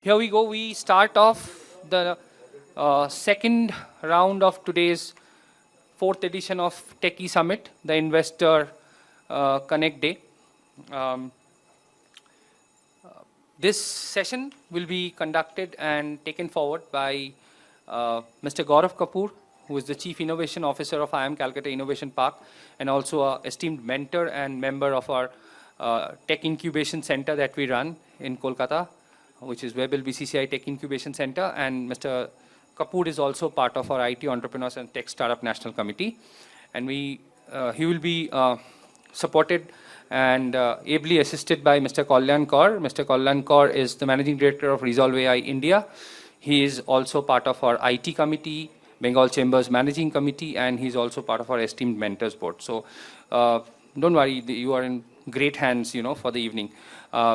Here we go. We start off the second round of today's fourth edition of Techie Summit, the Investor Connect Day. Um, this session will be conducted and taken forward by Mr. Gaurav Kapoor, who is the Chief Innovation Officer of IIM Calcutta Innovation Park and also an esteemed mentor and member of our Tech Incubation Center that we run in Kolkata, which is Webel BCCI Tech Incubation Center, and Mr. Kapoor is also part of our IT Entrepreneurs and Tech Startup National Committee. And he will be supported and ably assisted by Mr. Kalyan Kaur. Mr. Kalyan Kaur is the Managing Director of Resolve AI India. He is also part of our IT committee, Bengal Chambers Managing Committee, and he's also part of our esteemed mentors board. So don't worry, you are in great hands, for the evening.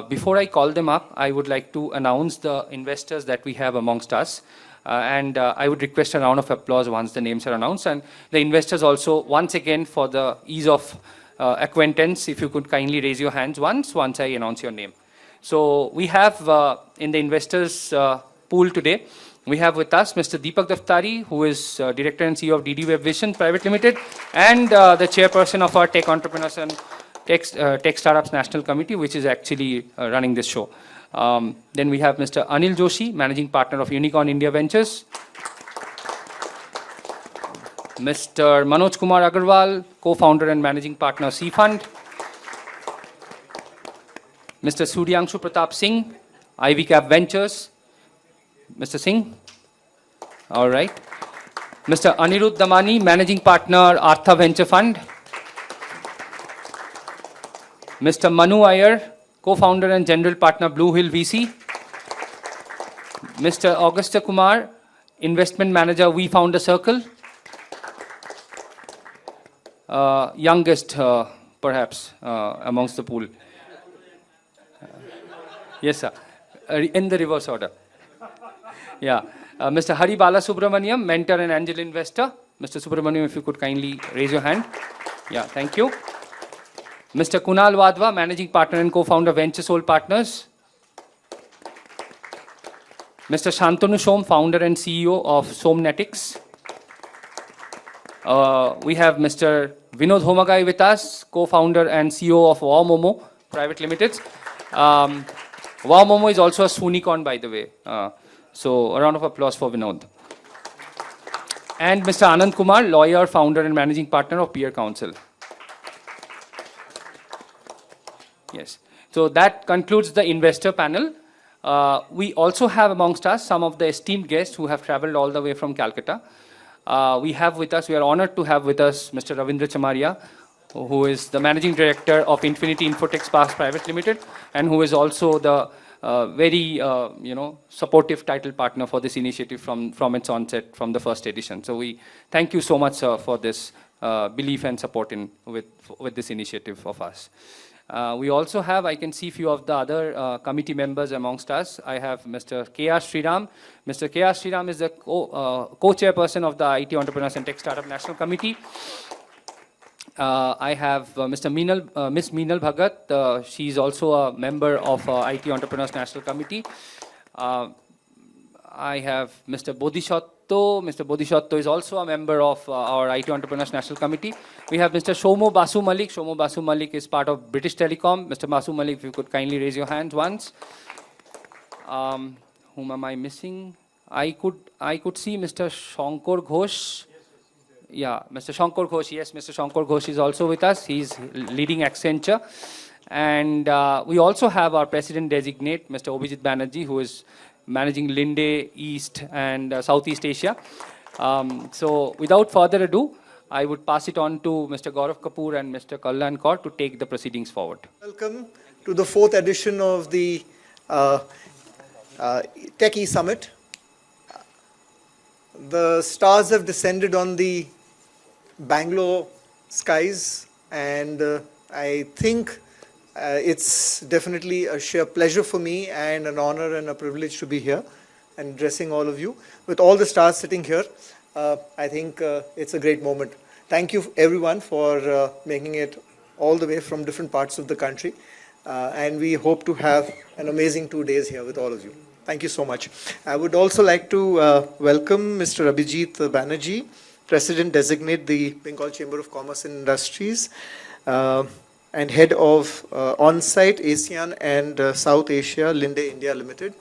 Before I call them up, I would like to announce the investors that we have amongst us. And I would request a round of applause once the names are announced. And the investors also, once again, for the ease of acquaintance, if you could kindly raise your hands once I announce your name. So we have in the investors pool today, we have with us Mr. Deepak Daftari, who is Director and CEO of DD Web Vision Private Limited, and the Chairperson of our Tech Entrepreneurs and Tech Startups National Committee, which is actually running this show. Then we have Mr. Anil Joshi, Managing Partner of Unicorn India Ventures. Mr. Manoj Kumar Agarwal, Co-Founder and Managing Partner, C Fund. Mr. Suryangshu Pratap Singh, Ivy Cap Ventures. Mr. Singh? All right. Mr. Anirudh Damani, Managing Partner, Artha Venture Fund. Mr. Manu Iyer, Co-Founder and General Partner, Blue Hill VC. Mr. Augusta Kumar, Investment Manager, We Founder Circle. Youngest, perhaps, amongst the pool. Yes, sir. In the reverse order. Yeah. Mr. Hari Bala Subramaniam, Mentor and Angel Investor. Mr. Subramaniam, if you could kindly raise your hand. Yeah, thank you. Mr. Kunal Wadhwa, Managing Partner and Co-Founder, Venture Soul Partners. Mr. Shantanu Som, Founder and CEO of Somnetics. We have Mr. Vinod Homagai with us, Co-Founder and CEO of Wow Momo Private Limited. Wow Momo is also a Soonicorn, by the way. So a round of applause for Vinod. And Mr. Anand Kumar, Lawyer, Founder and Managing Partner of Peer Council. Yes. So that concludes the investor panel. We also have amongst us some of the esteemed guests who have traveled all the way from Calcutta. We are honored to have with us Mr. Ravindra Chamaria, who is the Managing Director of Infinity Infotech Sparks Private Limited, and who is also the very, supportive title partner for this initiative from its onset, from the first edition. So we thank you so much, for this belief and support with this initiative of us. We also have, I can see a few of the other committee members amongst us. I have Mr. K.R. Sriram. Mr. K.R. Sriram is the co-chairperson of the IT Entrepreneurs and Tech Startup National Committee. I have Miss Meenal Bhagat. She is also a member of IT Entrepreneurs National Committee. I have Mr. Bodhisattva. Mr. Bodhisattva is also a member of our IT Entrepreneurs National Committee. We have Mr. Shomo Basu Malik. Shomo Basu Malik is part of British Telecom. Mr. Basu Malik, if you could kindly raise your hands once. Whom am I missing? I could see Mr. Shankar Ghosh. Yeah, Mr. Shankar Ghosh. Yes, Mr. Shankar Ghosh is also with us. He's leading Accenture. And we also have our President Designate, Mr. Obhijit Banerjee, who is managing Linde East and Southeast Asia. So without further ado, I would pass it on to Mr. Gaurav Kapoor and Mr. Kalyan Kaur to take the proceedings forward. Welcome to the fourth edition of the Techie Summit. The stars have descended on the Bangalore skies, and I think it's definitely a sheer pleasure for me and an honor and a privilege to be here and addressing all of you. With all the stars sitting here, I think it's a great moment. Thank you everyone for making it all the way from different parts of the country. And we hope to have an amazing 2 days here with all of you. Thank you so much. I would also like to welcome Mr. Abhijit Banerjee, President Designate, the Bengal Chamber of Commerce and Industries, and Head of On-Site ASEAN and South Asia, Linde India Limited.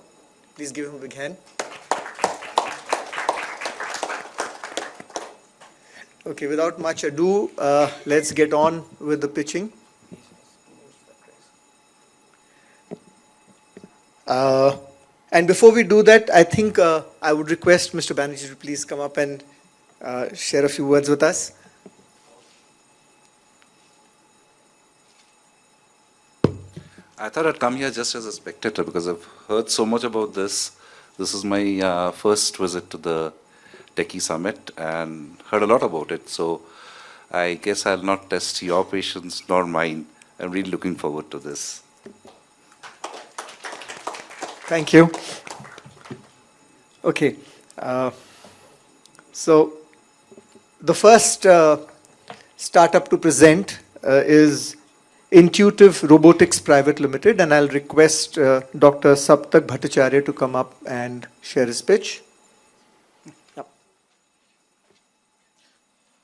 Please give him a big hand. Okay, without much ado, let's get on with the pitching. And before we do that, I think I would request Mr. Banerjee to please come up and share a few words with us. I thought I'd come here just as a spectator because I've heard so much about this. This is my first visit to the Techie Summit and heard a lot about it. So I guess I'll not test your patience nor mine. I'm really looking forward to this. Thank you. Okay. So the first startup to present is Intuitive Robotics Private Limited, and I'll request Dr. Saptak Bhattacharya to come up and share his pitch. Yep.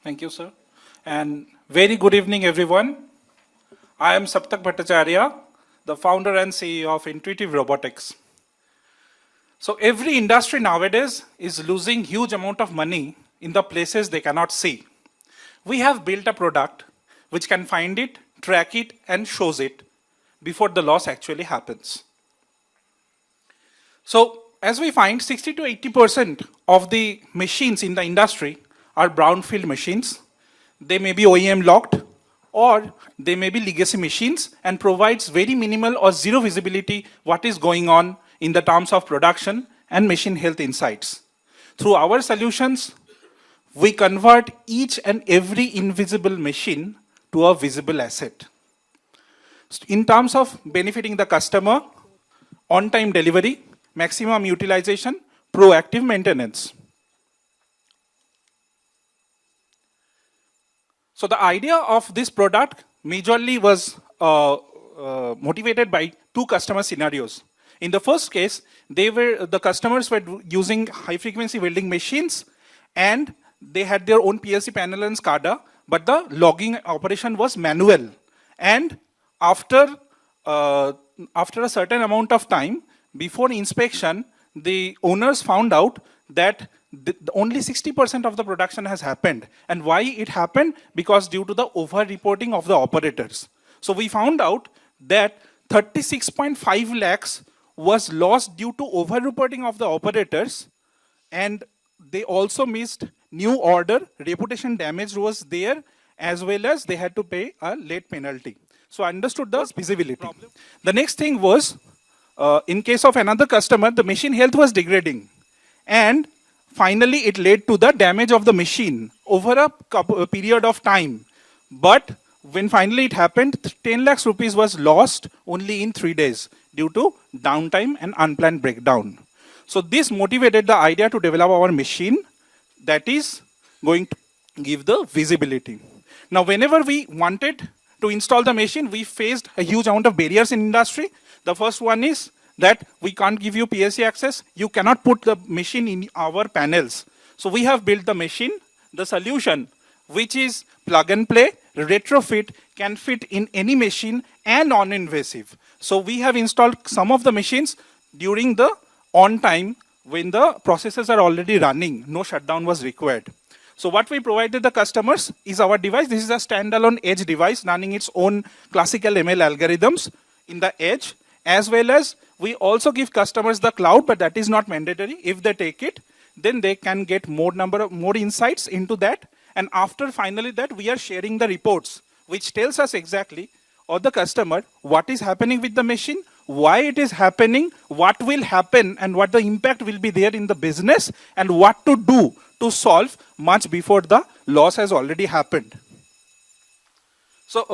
Thank you, sir. And very good evening, everyone. I am Saptak Bhattacharya, the founder and CEO of Intuitive Robotics. So every industry nowadays is losing huge amount of money in the places they cannot see. We have built a product which can find it, track it, and shows it before the loss actually happens. So as we find, 60 to 80% of the machines in the industry are brownfield machines. They may be OEM locked, or they may be legacy machines and provides very minimal or zero visibility what is going on in the terms of production and machine health insights. Through our solutions, we convert each and every invisible machine to a visible asset. In terms of benefiting the customer, on-time delivery, maximum utilization, proactive maintenance. So the idea of this product majorly was motivated by two customer scenarios. In the first case, the customers were using high-frequency welding machines, and they had their own PLC panel and SCADA, but the logging operation was manual. And after a certain amount of time, before inspection, the owners found out that only 60% of the production has happened. And why it happened? Because due to the over-reporting of the operators. So we found out that 36.5 lakhs was lost due to over-reporting of the operators, and they also missed new order, reputation damage was there, as well as they had to pay a late penalty. So I understood the visibility. The next thing was, in case of another customer, the machine health was degrading, and finally it led to the damage of the machine over a period of time. But when finally it happened, 10 lakhs rupees was lost only in 3 days due to downtime and unplanned breakdown. So this motivated the idea to develop our machine that is going to give the visibility. Now, whenever we wanted to install the machine, we faced a huge amount of barriers in industry. The first one is that we can't give you PLC access. You cannot put the machine in our panels. So we have built the machine, the solution, which is plug and play, retrofit, can fit in any machine and non-invasive. So we have installed some of the machines during the on time when the processes are already running. No shutdown was required. So what we provided the customers is our device. This is a standalone edge device running its own classical ML algorithms in the edge, as well as we also give customers the cloud, but that is not mandatory. If they take it, then they can get more insights into that. And after finally that, we are sharing the reports, which tells us exactly, or the customer, what is happening with the machine, why it is happening, what will happen, and what the impact will be there in the business, and what to do to solve much before the loss has already happened. So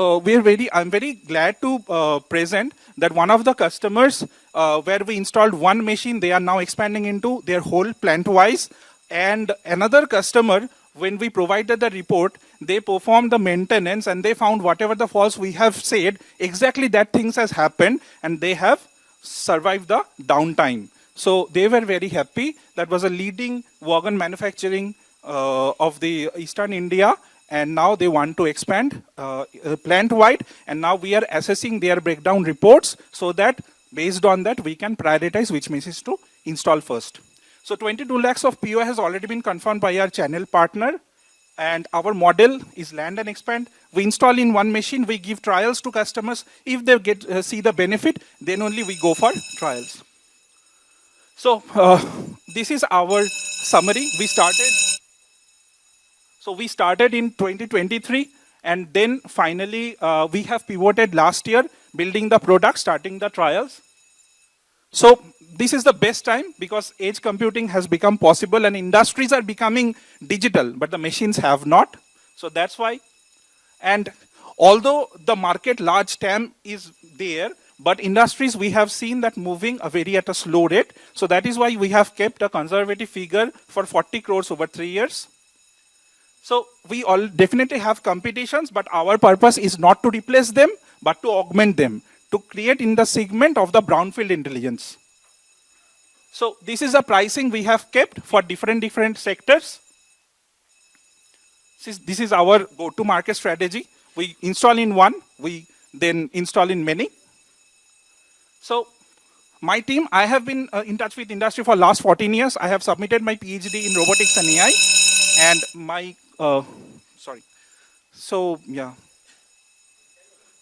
I'm very glad to present that one of the customers where we installed one machine, they are now expanding into their whole plant-wise. And another customer, when we provided the report, they performed the maintenance and they found whatever the faults we have said, exactly that things has happened and they have survived the downtime. So they were very happy. That was a leading wagon manufacturing of the Eastern India, and now they want to expand plant-wide, and now we are assessing their breakdown reports so that based on that we can prioritize which machines to install first. So 22 lakhs of PO has already been confirmed by our channel partner, and our model is land and expand. We install in one machine, we give trials to customers. If they see the benefit, then only we go for trials. So this is our summary. We started in 2023, and then finally we have pivoted last year, building the product, starting the trials. So this is the best time because edge computing has become possible and industries are becoming digital, but the machines have not. So that's why. And although the market large TAM is there, but industries we have seen that moving at a slow rate. So that is why we have kept a conservative figure for 40 crores over 3 years. So we all definitely have competitions, but our purpose is not to replace them, but to augment them, to create in the segment of the brownfield intelligence. So this is a pricing we have kept for different sectors. This is our go-to-market strategy. We install in one, we then install in many. So my team, I have been in touch with industry for last 14 years. I have submitted my PhD in robotics and AI, and my,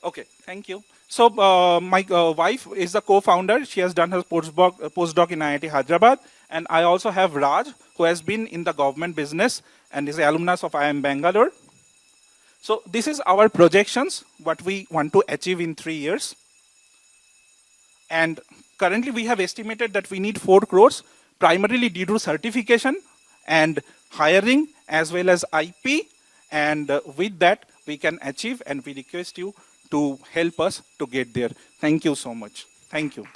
Okay, thank you. So my wife is the co-founder. She has done her postdoc in IIT Hyderabad. And I also have Raj, who has been in the government business and is an alumnus of IIM Bangalore. So this is our projections, what we want to achieve in 3 years. And currently we have estimated that we need 4 crores, primarily due to certification and hiring as well as IP. And with that, we can achieve, and we request you to help us to get there. Thank you so much. Thank you.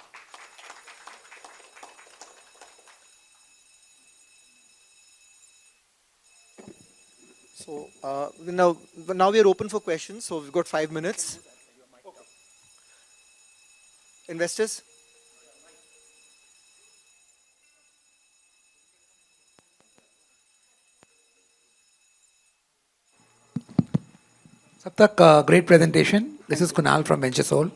So now we are open for questions. So we've got 5 minutes. Investors? Saptak, great presentation. This is Kunal from VentureSoul.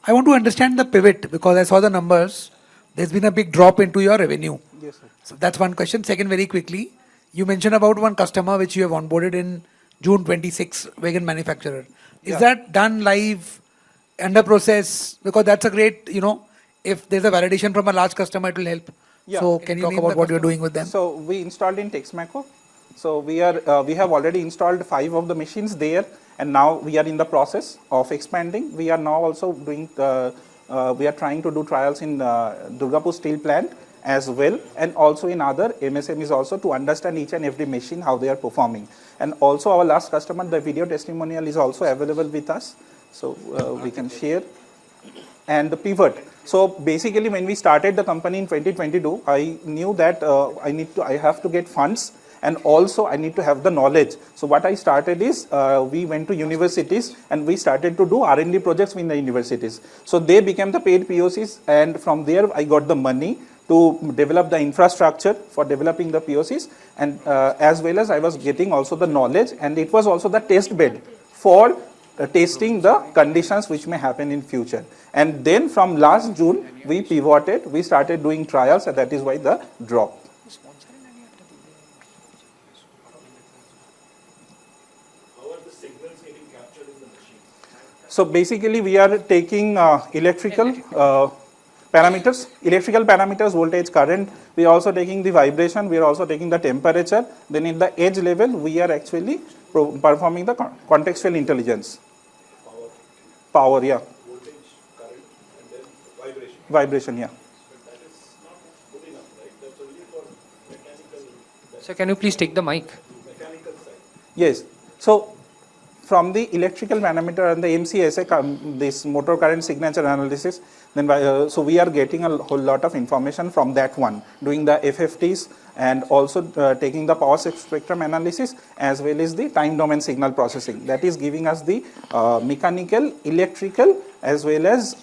I want to understand the pivot because I saw the numbers. There's been a big drop into your revenue. Yes, sir. So that's one question. Second, very quickly, you mentioned about one customer which you have onboarded in June 26, wagon manufacturer. Is that done live, under process? Because that's a great, if there's a validation from a large customer, it will help. Yeah. So can you talk about what you're doing with them? So we installed in Texmaco. So we have already installed 5 of the machines there, and now we are in the process of expanding. We are now also doing, we are trying to do trials in Durgapur steel plant as well, and also in other MSMEs also, to understand each and every machine, how they are performing. And also our last customer, the video testimonial is also available with us. So we can share. And the pivot. So basically when we started the company in 2022, I knew that I have to get funds, and also I need to have the knowledge. So what I started is, we went to universities and we started to do R&D projects in the universities. So they became the paid POCs, and from there I got the money to develop the infrastructure for developing the POCs, and as well as I was getting also the knowledge, and it was also the test bed for testing the conditions which may happen in future. And then from last June, we pivoted, we started doing trials, and that is why the drop. So basically we are taking electrical parameters, voltage, current. We are also taking the vibration, we are also taking the temperature. Then in the edge level, we are actually performing the contextual intelligence. Power, yeah. Voltage, current, and then vibration. Vibration, yeah. But that is not good enough, right? That's only for mechanical. So can you please take the mic? Mechanical side. Yes. So from the electrical parameter and the MCSA, this motor current signature analysis, then so we are getting a whole lot of information from that one, doing the FFTs, and also taking the power spectrum analysis, as well as the time domain signal processing. That is giving us the mechanical, electrical, as well as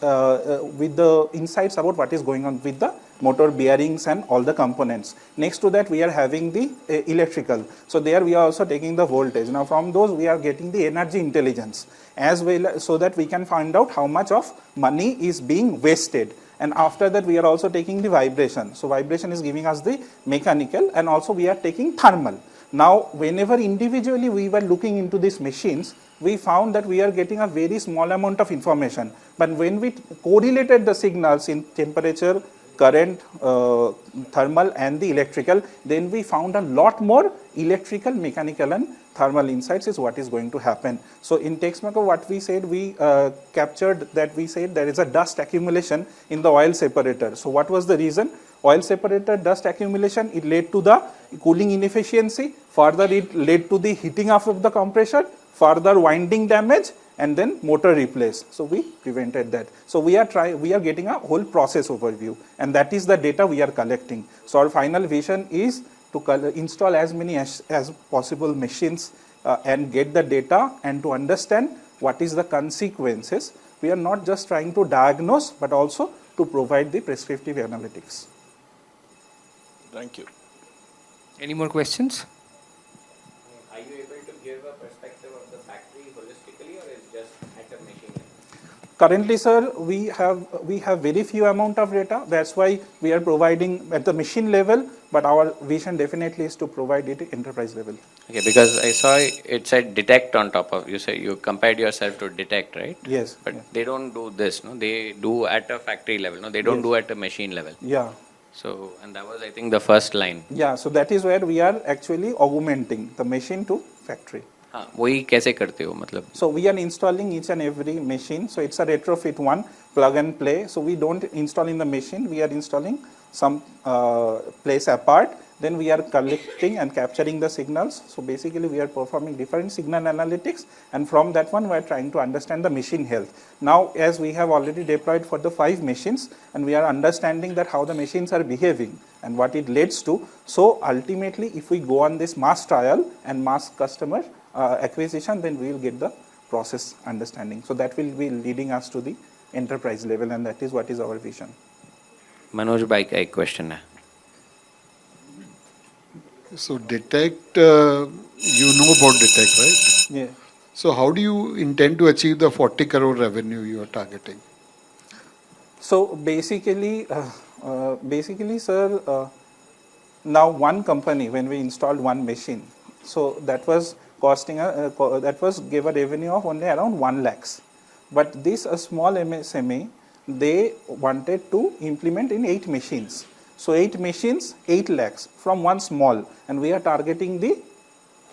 with the insights about what is going on with the motor bearings and all the components. Next to that, we are having the electrical. So there we are also taking the voltage. Now from those, we are getting the energy intelligence as well, so that we can find out how much of money is being wasted. And after that, we are also taking the vibration. So vibration is giving us the mechanical, and also we are taking thermal. Now, whenever individually we were looking into these machines, we found that we are getting a very small amount of information. But when we correlated the signals in temperature, current, thermal and the electrical, then we found a lot more electrical, mechanical and thermal insights is what is going to happen. So in Texmaco, what we said, we captured that we said there is a dust accumulation in the oil separator. So what was the reason? Oil separator dust accumulation, it led to the cooling inefficiency, further it led to the heating up of the compressor, further winding damage, and then motor replace. So we prevented that. So we are getting a whole process overview, and that is the data we are collecting. So our final vision is to install as many as possible machines and get the data and to understand what is the consequences. We are not just trying to diagnose, but also to provide the prescriptive analytics. Thank you. Any more questions? Are you able to give a perspective of the factory holistically, or is just at a machine level? Currently, sir, we have very few amount of data. That's why we are providing at the machine level, but our vision definitely is to provide it at enterprise level. Okay, because I saw it said detect on top of, you say you compared yourself to detect, right? Yes. But yeah. they don't do this, no? They do at a factory level, no? They don't Yes. do at a machine level. Yeah. So, and that was, I think, the first line. Yeah, so that is where we are actually augmenting the machine to factory. हाँ, वही कैसे करते हो मतलब? So we are installing each and every machine. So it's a retrofit one, plug and play. So we don't install in the machine. We are installing some place apart. Then we are collecting and capturing the signals. So basically we are performing different signal analytics, and from that one we are trying to understand the machine health. Now as we have already deployed for the 5 machines, and we are understanding that how the machines are behaving and what it leads to. So ultimately if we go on this mass trial and mass customer acquisition, then we will get the process understanding. So that will be leading us to the enterprise level, and that is what is our vision. Manoj भाई का एक question है. So detect, you know about detect, right? Yeah. So how do you intend to achieve the 40 crore revenue you are targeting? So basically, sir, now one company, when we installed one machine, so that was costing gave a revenue of only around 1 lakhs. But this a small MSME, they wanted to implement in 8 machines. So 8 machines, 8 lakhs from one small, and we are targeting the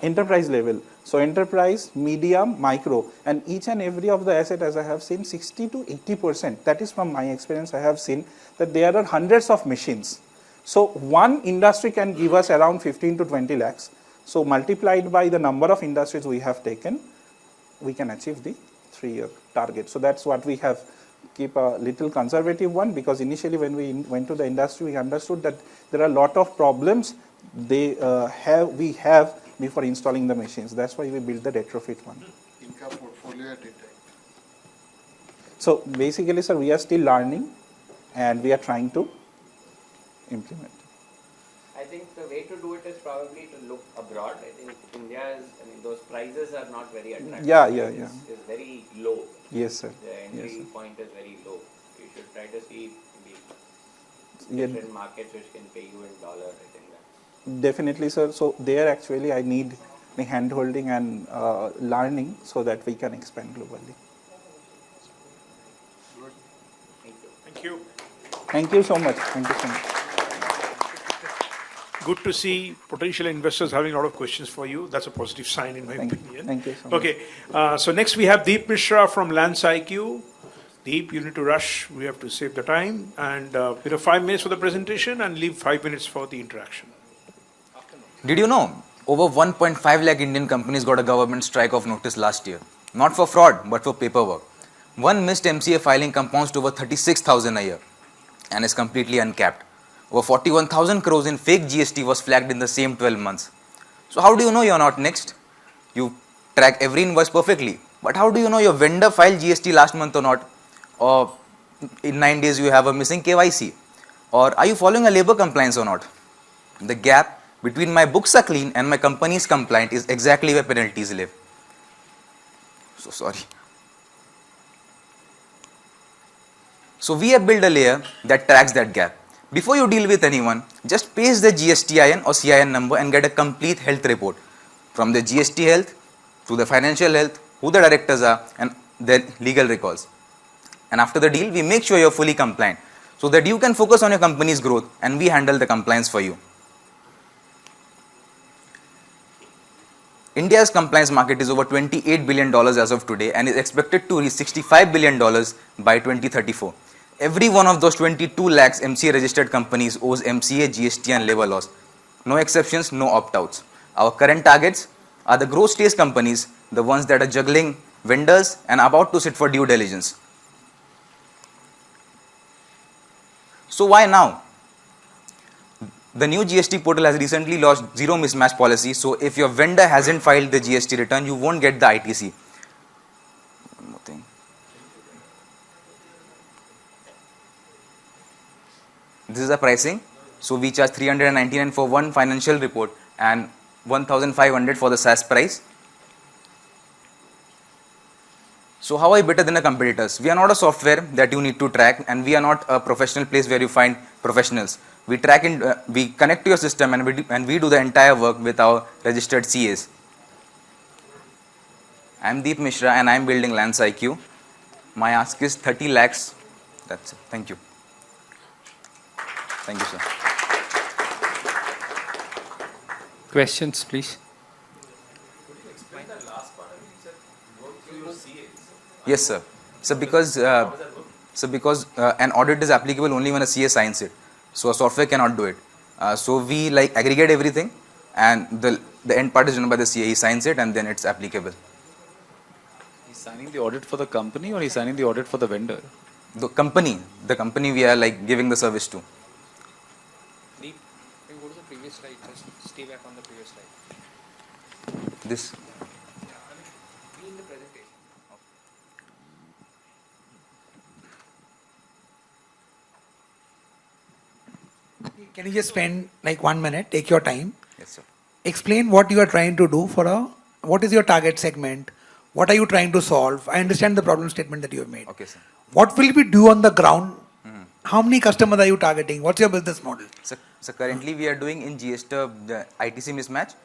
enterprise level. So enterprise, medium, micro, and each and every of the asset, as I have seen, 60 to 80%. That is from my experience. I have seen that there are hundreds of machines. So one industry can give us around 15 to 20 lakhs. So multiplied by the number of industries we have taken, we can achieve the 3-year target. So that's what we have. Keep a little conservative one, because initially when we went to the industry, we understood that there are a lot of problems we have before installing the machines. That's why we built the retrofit one. Inka portfolio detect. So basically, sir, we are still learning and we are trying to implement. I think the way to do it is probably to look abroad. I think India is, those prices are not very attractive. Yeah. It's very low. Yes, sir. The entry Yes, sir. point is very low. You should try to see the Yeah. different markets which can pay you in dollar. I think that. Definitely, sir. So there actually I need the hand holding and learning so that we can expand globally. Thank you. Thank you so much. Thank you so much. Good to see potential investors having a lot of questions for you. That's a positive sign in my opinion. Thank you so much. Okay, so next we have Deep Mishra from Lance IQ. Deep, you need to rush. We have to save the time. And 5 minutes for the presentation and leave 5 minutes for the interaction. Did you know over 1.5 lakh Indian companies got a government strike-off notice last year? Not for fraud, but for paperwork. One missed MCA filing compounds to over 36,000 a year and is completely uncapped. Over 41,000 crores in fake GST was flagged in the same 12 months. So how do you know you're not next? You track every invoice perfectly, but how do you know your vendor filed GST last month or not? Or in 9 days you have a missing KYC. Or are you following a labor compliance or not? The gap between my books are clean and my company is compliant is exactly where penalties live. So sorry. So we have built a layer that tracks that gap. Before you deal with anyone, just paste the GSTIN or CIN number and get a complete health report from the GST health to the financial health, who the directors are and their legal records. And after the deal, we make sure you're fully compliant so that you can focus on your company's growth and we handle the compliance for you. India's compliance market is over $28 billion as of today and is expected to reach $65 billion by 2034. Every one of those 22 lakhs MCA registered companies owes MCA, GST and labor laws. No exceptions, no opt-outs. Our current targets are the growth stage companies, the ones that are juggling vendors and about to sit for due diligence. So why now? The new GST portal has recently launched zero mismatch policy. So if your vendor hasn't filed the GST return, you won't get the ITC. One more thing. This is the pricing. So we charge 399 for one financial report and 1,500 for the SaaS price. So how are we better than the competitors? We are not a software that you need to track, and we are not a professional place where you find professionals. We track in, we connect to your system and we do the entire work with our registered CAs. I am Deep Mishra and I am building Lance IQ. My ask is 30 lakhs. That's it. Thank you. Thank you, sir. Questions, please. Yes, sir. So because an audit is applicable only when a CA signs it. So a software cannot do it. So we like aggregate everything, and the end part is done by the CA. He signs it, and then it's applicable. He's signing the audit for the company, or he's signing the audit for the vendor? The company we are like giving the service to. Deep, can you go to the previous slide? Just stay back on the previous slide. This. Be in the presentation. Can you just spend like 1 minute, take your time, Yes, sir. explain what you are trying to do what is your target segment, what are you trying to solve? I understand the problem statement that you have made. Okay, sir. What will we do on the ground? How many customers are you targeting? What's your business model? So currently we are doing in GST the ITC mismatch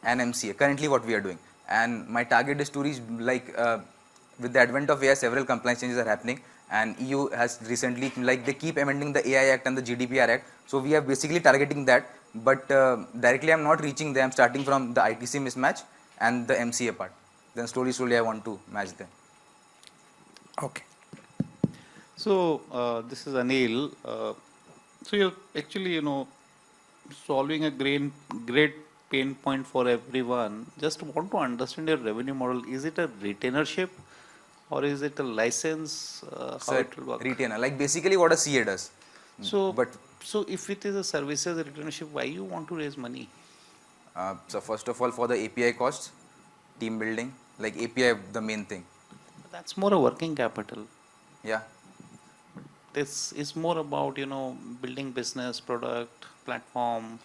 and MCA. Currently what we are doing, and my target is to reach like with the advent of AI, several compliance changes are happening, and EU has recently like they keep amending the AI Act and the GDPR Act. So we are basically targeting that, but directly I'm not reaching them. I'm starting from the ITC mismatch and the MCA part. Then slowly I want to match them. Okay. So this is Anil. So you're actually, solving a great pain point for everyone. Just want to understand your revenue model. Is it a retainership or is it a license? How So it will work? retainer, like basically what a CA does. So, but so if it is a services retainership, why you want to raise money? so first of all, for the API costs, team building, like API the main thing. That's more a working capital. Yeah. This is more about, building business, product, platform.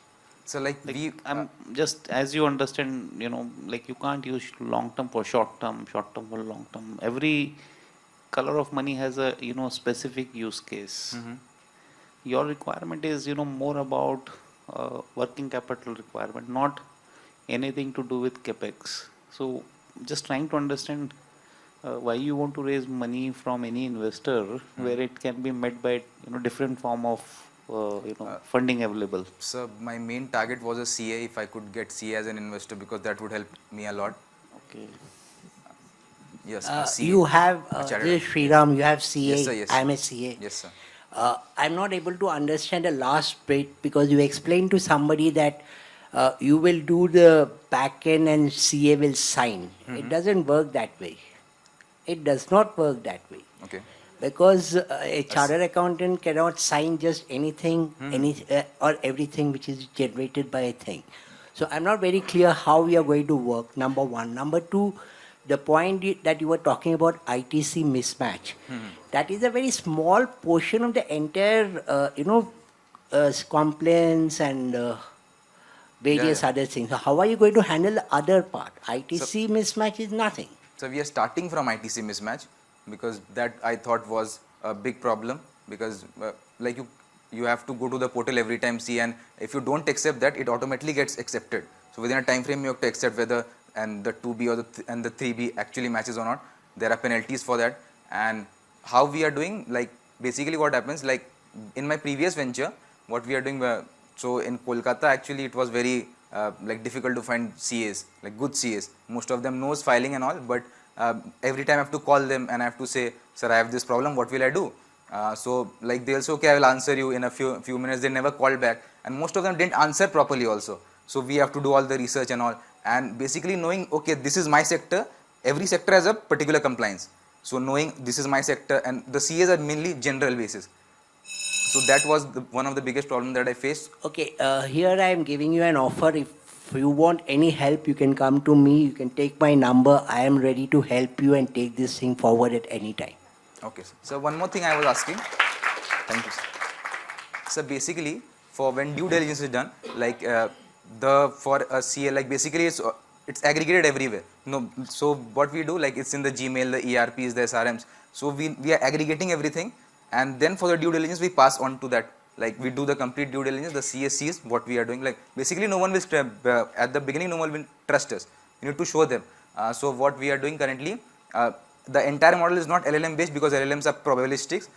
So like I'm just, as you understand, like you can't use long term for short term for long term. Every color of money has a, specific use case. Your requirement is, more about working capital requirement, not anything to do with capex. So just trying to understand why you want to raise money from any investor where it can be met by, different form of funding available. So my main target was a CA, if I could get CA as an investor, because that would help me a lot. Okay. Yes, a CA. You have, chartered this is Sriram, you have CA, Yes, sir, yes, I'm sir. a CA. Yes, sir. I'm not able to understand the last bit because you explained to somebody that you will do the back end and CA will sign. It doesn't work that way. It does not work that way. Okay. Because a chartered accountant cannot sign just anything, or everything which is generated by a thing. So I'm not very clear how we are going to work, number one. Number two, the point that you were talking about ITC mismatch, that is a very small portion of the entire, complaints and various yeah. other things. So how are you going to handle the other part? ITC mismatch is nothing. So we are starting from ITC mismatch because that I thought was a big problem because like you have to go to the portal every time, see, and if you don't accept that, it automatically gets accepted. So within a time frame, you have to accept whether and the 2B or the 3B actually matches or not. There are penalties for that. And how we are doing, like basically what happens, like in my previous venture, what we are doing, so in Kolkata actually it was very like difficult to find CAs, like good CAs. Most of them knows filing and all, but every time I have to call them and I have to say, sir, I have this problem, what will I do? So like they'll say, okay, I will answer you in a few minutes. They never called back, and most of them didn't answer properly also. So we have to do all the research and all, and basically knowing, okay, this is my sector. Every sector has a particular compliance. So knowing this is my sector, and the CAs are mainly general basis. So that was one of the biggest problems that I faced. Okay, here I am giving you an offer. If you want any help, you can come to me. You can take my number. I am ready to help you and take this thing forward at any time. Okay, sir. So one more thing I was asking. Thank you, sir. So basically, for when due diligence is done, like for a CA, like basically it's aggregated everywhere. No, so what we do, like it's in the Gmail, the ERPs, the SRMs. So we are aggregating everything, and then for the due diligence we pass on to that. Like we do the complete due diligence. The CA sees what we are doing. Like basically, no one will at the beginning. No one will trust us. You need to show them. So what we are doing currently. The entire model is not LLM based because LLMs are probabilistics.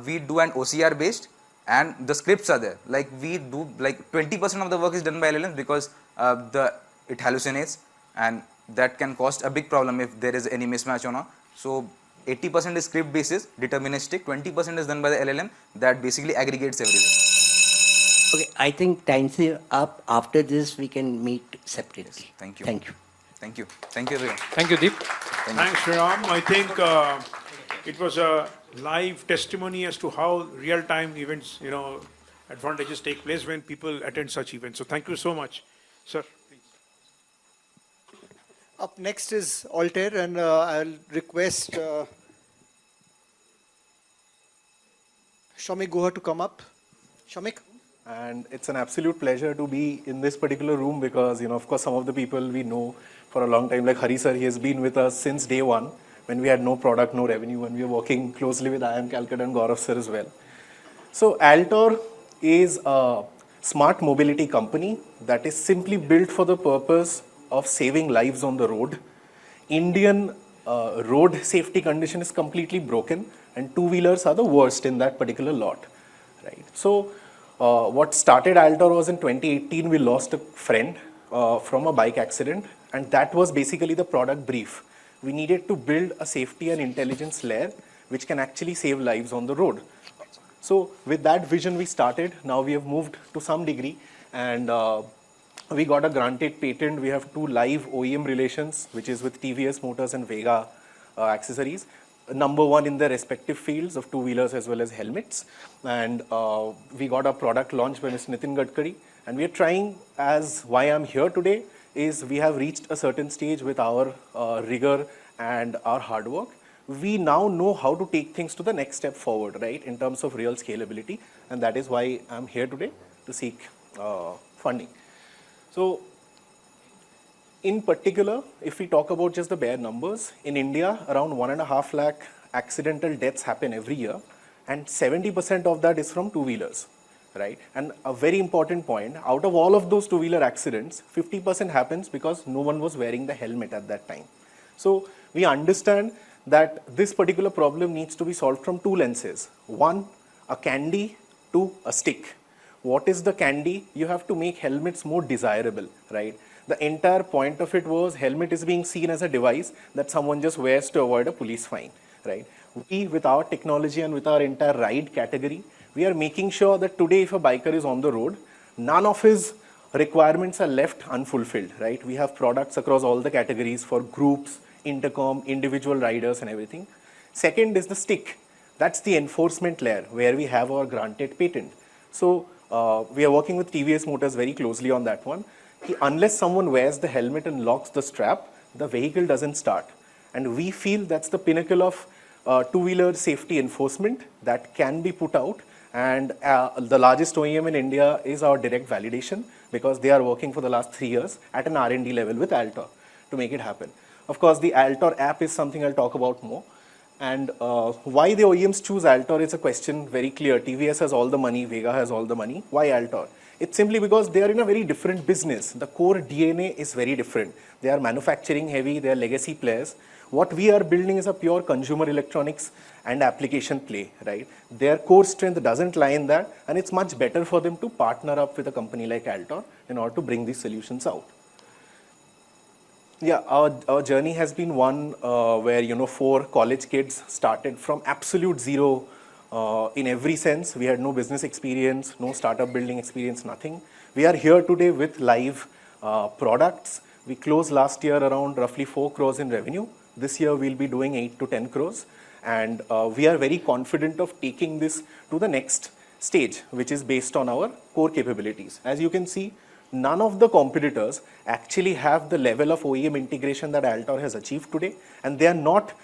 We do an OCR based, and the scripts are there. Like we do, like 20% of the work is done by LLMs because it hallucinates, and that can cause a big problem if there is any mismatch or not. So 80% is script basis, deterministic. 20% is done by the LLM that basically aggregates everything. Okay, I think time's up. After this, we can meet separately. Yes, thank you. Thank you. Thank you. Thank you, everyone. Thank you, Deep. Thanks, Sriram. I think it was a live testimony as to how real-time events, advantages take place when people attend such events. So thank you so much, sir. Please. Up next is Altair, and I'll request Shamik Guha to come up. Shamik? And it's an absolute pleasure to be in this particular room because, of course, some of the people we know for a long time, like Hari sir, he has been with us since day one when we had no product, no revenue, and we were working closely with IIM Calcutta and Gaurav sir as well. So Altair is a smart mobility company that is simply built for the purpose of saving lives on the road. Indian road safety condition is completely broken, and two-wheelers are the worst in that particular lot, right? So what started Altair was in 2018, we lost a friend from a bike accident, and that was basically the product brief. We needed to build a safety and intelligence layer which can actually save lives on the road. So with that vision we started. Now we have moved to some degree, and we got a granted patent. We have 2 live OEM relations, which is with TVS Motors and Vega accessories. Number 1 in their respective fields of two-wheelers as well as helmets. And we got a product launched by Mr. Nitin Gadkari. And we are trying, as why I'm here today, is we have reached a certain stage with our rigor and our hard work. We now know how to take things to the next step forward, right, in terms of real scalability. And that is why I'm here today to seek funding. So, in particular, if we talk about just the bare numbers, in India, around 1.5 lakh accidental deaths happen every year, and 70% of that is from two-wheelers, right? And a very important point, out of all of those two-wheeler accidents, 50% happens because no one was wearing the helmet at that time. So we understand that this particular problem needs to be solved from 2 lenses. 1, a candy, 2, a stick. What is the candy? You have to make helmets more desirable, right? The entire point of it was helmet is being seen as a device that someone just wears to avoid a police fine, right? We, with our technology and with our entire ride category, we are making sure that today if a biker is on the road, none of his requirements are left unfulfilled, right? We have products across all the categories for groups, intercom, individual riders and everything. Second is the stick. That's the enforcement layer where we have our granted patent. So we are working with TVS Motors very closely on that one. Unless someone wears the helmet and locks the strap, the vehicle doesn't start. And we feel that's the pinnacle of two-wheeler safety enforcement that can be put out. And the largest OEM in India is our direct validation because they are working for the last 3 years at an R&D level with Altor to make it happen. Of course, the Altor app is something I'll talk about more. And why the OEMs choose Altor is a question very clear. TVS has all the money, Vega has all the money. Why Altor? It's simply because they are in a very different business. The core DNA is very different. They are manufacturing heavy, they are legacy players. What we are building is a pure consumer electronics and application play, right? Their core strength doesn't lie in that, and it's much better for them to partner up with a company like Altor in order to bring these solutions out. Yeah, our journey has been one where 4 college kids started from absolute zero in every sense. We had no business experience, no startup building experience, nothing. We are here today with live products. We closed last year around roughly 4 crores in revenue. This year we'll be doing 8 to 10 crores. And we are very confident of taking this to the next stage, which is based on our core capabilities. As you can see, none of the competitors actually have the level of OEM integration that Altor has achieved today, and they are not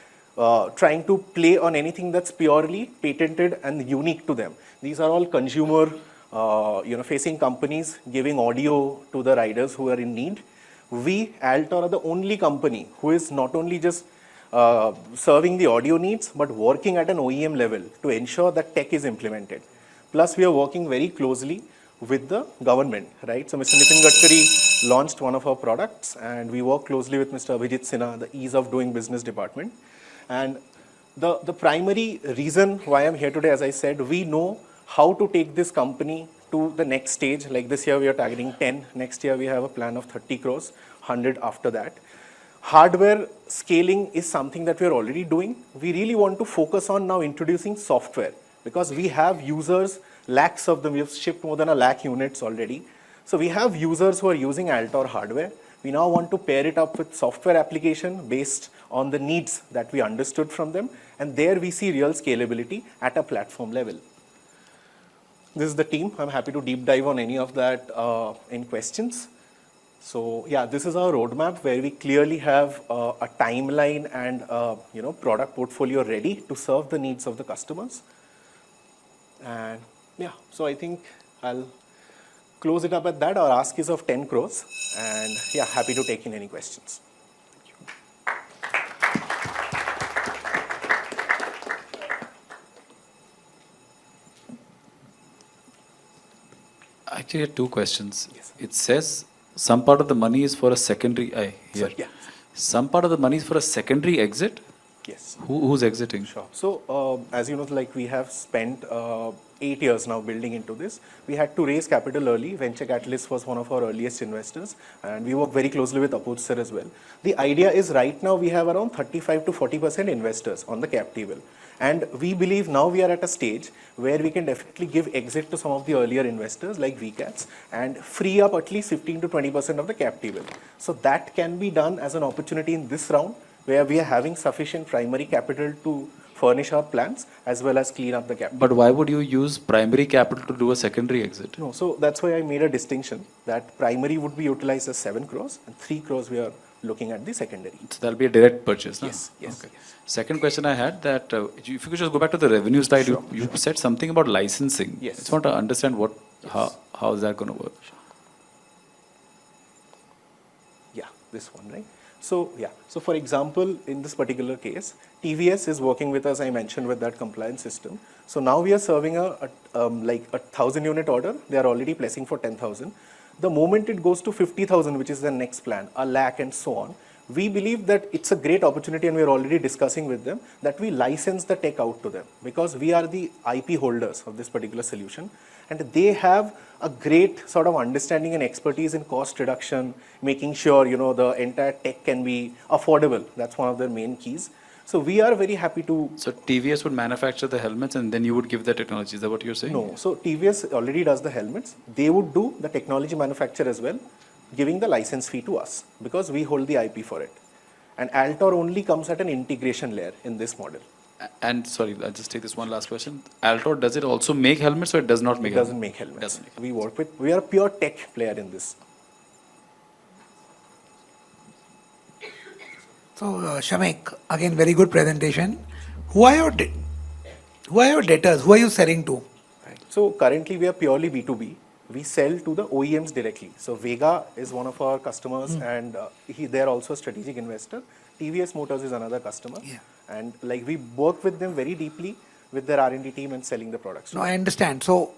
trying to play on anything that's purely patented and unique to them. These are all consumer facing companies giving audio to the riders who are in need. We, Altor, are the only company who is not only just serving the audio needs, but working at an OEM level to ensure that tech is implemented. Plus, we are working very closely with the government, right? So Mr. Nitin Gadkari launched one of our products, and we work closely with Mr. Abhijit Sinha, the Ease of Doing Business department. And the primary reason why I'm here today, as I said, we know how to take this company to the next stage. Like this year, we are targeting 10. Next year, we have a plan of 30 crores, 100 after that. Hardware scaling is something that we are already doing. We really want to focus on now introducing software because we have users, lakhs of them. We have shipped more than 1 lakh units already. So we have users who are using Altor hardware. We now want to pair it up with software application based on the needs that we understood from them. And there we see real scalability at a platform level. This is the team. I'm happy to deep dive on any of that in questions. So yeah, this is our roadmap where we clearly have a timeline and product portfolio ready to serve the needs of the customers. And yeah, so I think I'll close it up at that. Our ask is of 10 crores. And yeah, happy to take in any questions. I actually had 2 questions. Yes. It says some part of the money is for a secondary. Yeah. Some part of the money is for a secondary exit. Yes. Who's exiting? Sure. So as you know, like we have spent 8 years now building into this. We had to raise capital early. Venture Catalyst was one of our earliest investors, and we work very closely with Apurv sir as well. The idea is right now we have around 35 to 40% investors on the cap table. And we believe now we are at a stage where we can definitely give exit to some of the earlier investors like VCATs and free up at least 15 to 20% of the cap table. So that can be done as an opportunity in this round where we are having sufficient primary capital to furnish our plans as well as clean up the capital. But why would you use primary capital to do a secondary exit? No, so that's why I made a distinction that primary would be utilized as 7 crores and 3 crores we are looking at the secondary. So that'll be a direct purchase, no? Yes, yes. Okay. Second question I had that if you could just go back to the revenue slide, Sure. you said something about licensing. Yes. I just want to understand how is that going to work? Yeah, this one, right? So yeah, so for example, in this particular case, TVS is working with us, I mentioned, with that compliance system. So now we are serving like a 1,000 unit order. They are already placing for 10,000. The moment it goes to 50,000, which is the next plan, 1 lakh and so on, we believe that it's a great opportunity, and we're already discussing with them that we license the tech out to them because we are the IP holders of this particular solution, and they have a great sort of understanding and expertise in cost reduction, making sure the entire tech can be affordable. That's one of their main keys. So we are very happy to. So TVS would manufacture the helmets and then you would give the technology. Is that what you're saying? No, so TVS already does the helmets. They would do the technology manufacture as well, giving the license fee to us because we hold the IP for it. And Altor only comes at an integration layer in this model. And sorry, I'll just take this one last question. Altor, does it also make helmets or it does not make It helmets? doesn't make helmets. Doesn't make We are a pure tech player in this. So Shamik, again, very good presentation. Who are your debtors? Who are you selling to? So currently we are purely B2B. We sell to the OEMs directly. So Vega is one of our customers and they're also a strategic investor. TVS Motors is another customer. Yeah. And like we work with them very deeply with their R&D team and selling the products. No, I understand. So,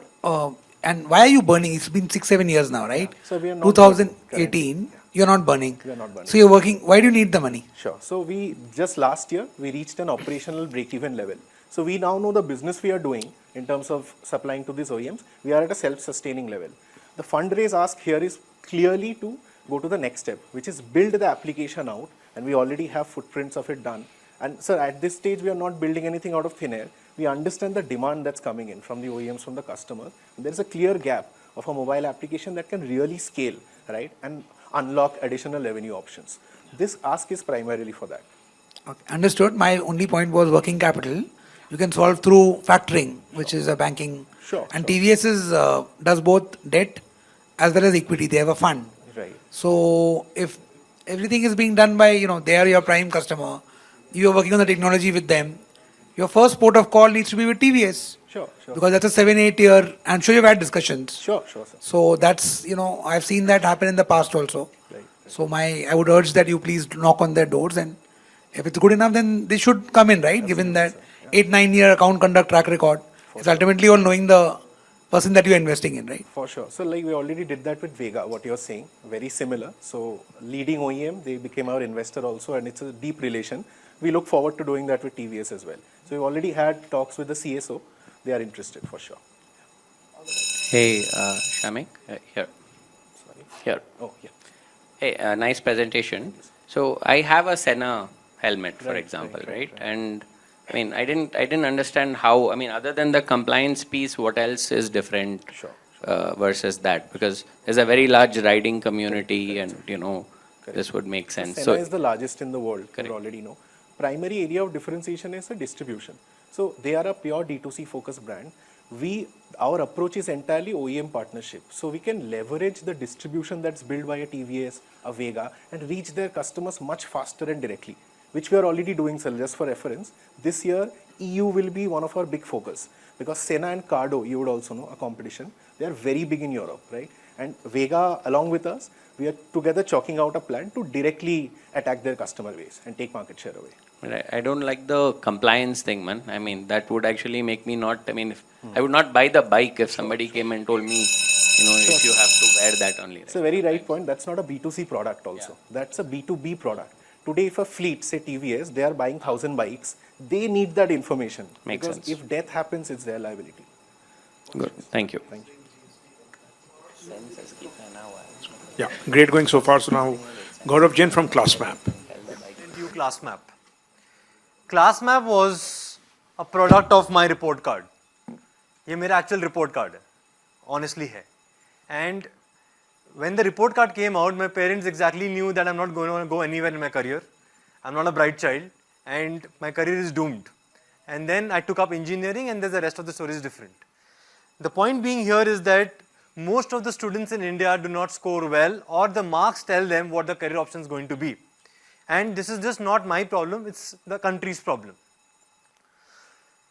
and why are you burning? It's been 6-7 years now, right? So we are not 2018, you're not burning. We are not burning. So you're working. Why do you need the money? Sure. So we just last year we reached an operational break-even level. So we now know the business we are doing in terms of supplying to these OEMs. We are at a self-sustaining level. The fundraise ask here is clearly to go to the next step, which is build the application out, and we already have footprints of it done. And so at this stage, we are not building anything out of thin air. We understand the demand that's coming in from the OEMs, from the customers. There's a clear gap of a mobile application that can really scale, right, and unlock additional revenue options. This ask is primarily for that. Okay, understood. My only point was working capital. You can solve through factoring, which is a banking. Sure. And TVS does both debt as well as equity. They have a fund. Right. So if everything is being done by, they are your prime customer, you are working on the technology with them, your first port of call needs to be with TVS. Sure. Because that's a 7-8 year, I'm sure you've had discussions. Sure, sir. So that's, I've seen that happen in the past also. Right. So I would urge that you please knock on their doors, and if it's good enough, then they should come in, right? Given that 8-9 year account conduct track record, it's ultimately all knowing the person that you're investing in, right? For sure. So like we already did that with Vega, what you're saying, very similar. So leading OEM, they became our investor also, and it's a deep relation. We look forward to doing that with TVS as well. So we've already had talks with the CSO. They are interested for sure. Hey, Shamik, here. Sorry. Here. Oh, yeah. Hey, nice presentation. So I have a Senna helmet, for Right, example, right. And I mean, I didn't understand how. I mean, other than the compliance piece, what else is different versus that? Because there's a very large riding community, and this would make sense. Senna is the largest in the world. Correct. You already know. Primary area of differentiation is the distribution. So they are a pure D2C focused brand. Our approach is entirely OEM partnership. So we can leverage the distribution that's built by a TVS, a Vega, and reach their customers much faster and directly, which we are already doing, sir. Just for reference, this year EU will be one of our big focus, because Senna and Cardo, you would also know, a competition, they are very big in Europe, right? And Vega, along with us, we are together chalking out a plan to directly attack their customer base and take market share away. I don't like the compliance thing, man. I mean, that would actually make me not. I mean, I would not buy the bike if somebody came and told me, if you have to wear that only. Right? It's a very right point. That's not a B2C product also. Yeah. That's a B2B product. Today, if a fleet, say TVS, they are buying 1,000 bikes, they need that information. Makes because sense. if death happens, it's their liability. Good. Thank you. Thank you. Yeah, great going so far. So now, Gaurav Jain from ClassMap. Thank you, ClassMap. ClassMap was a product of my report card. ये मेरा actual report card है, honestly है. And when the report card came out, my parents exactly knew that I'm not going to go anywhere in my career. I'm not a bright child, and my career is doomed. And then I took up engineering, and the rest of the story is different. The point being here is that most of the students in India do not score well, or the marks tell them what the career option is going to be. And this is just not my problem, it's the country's problem.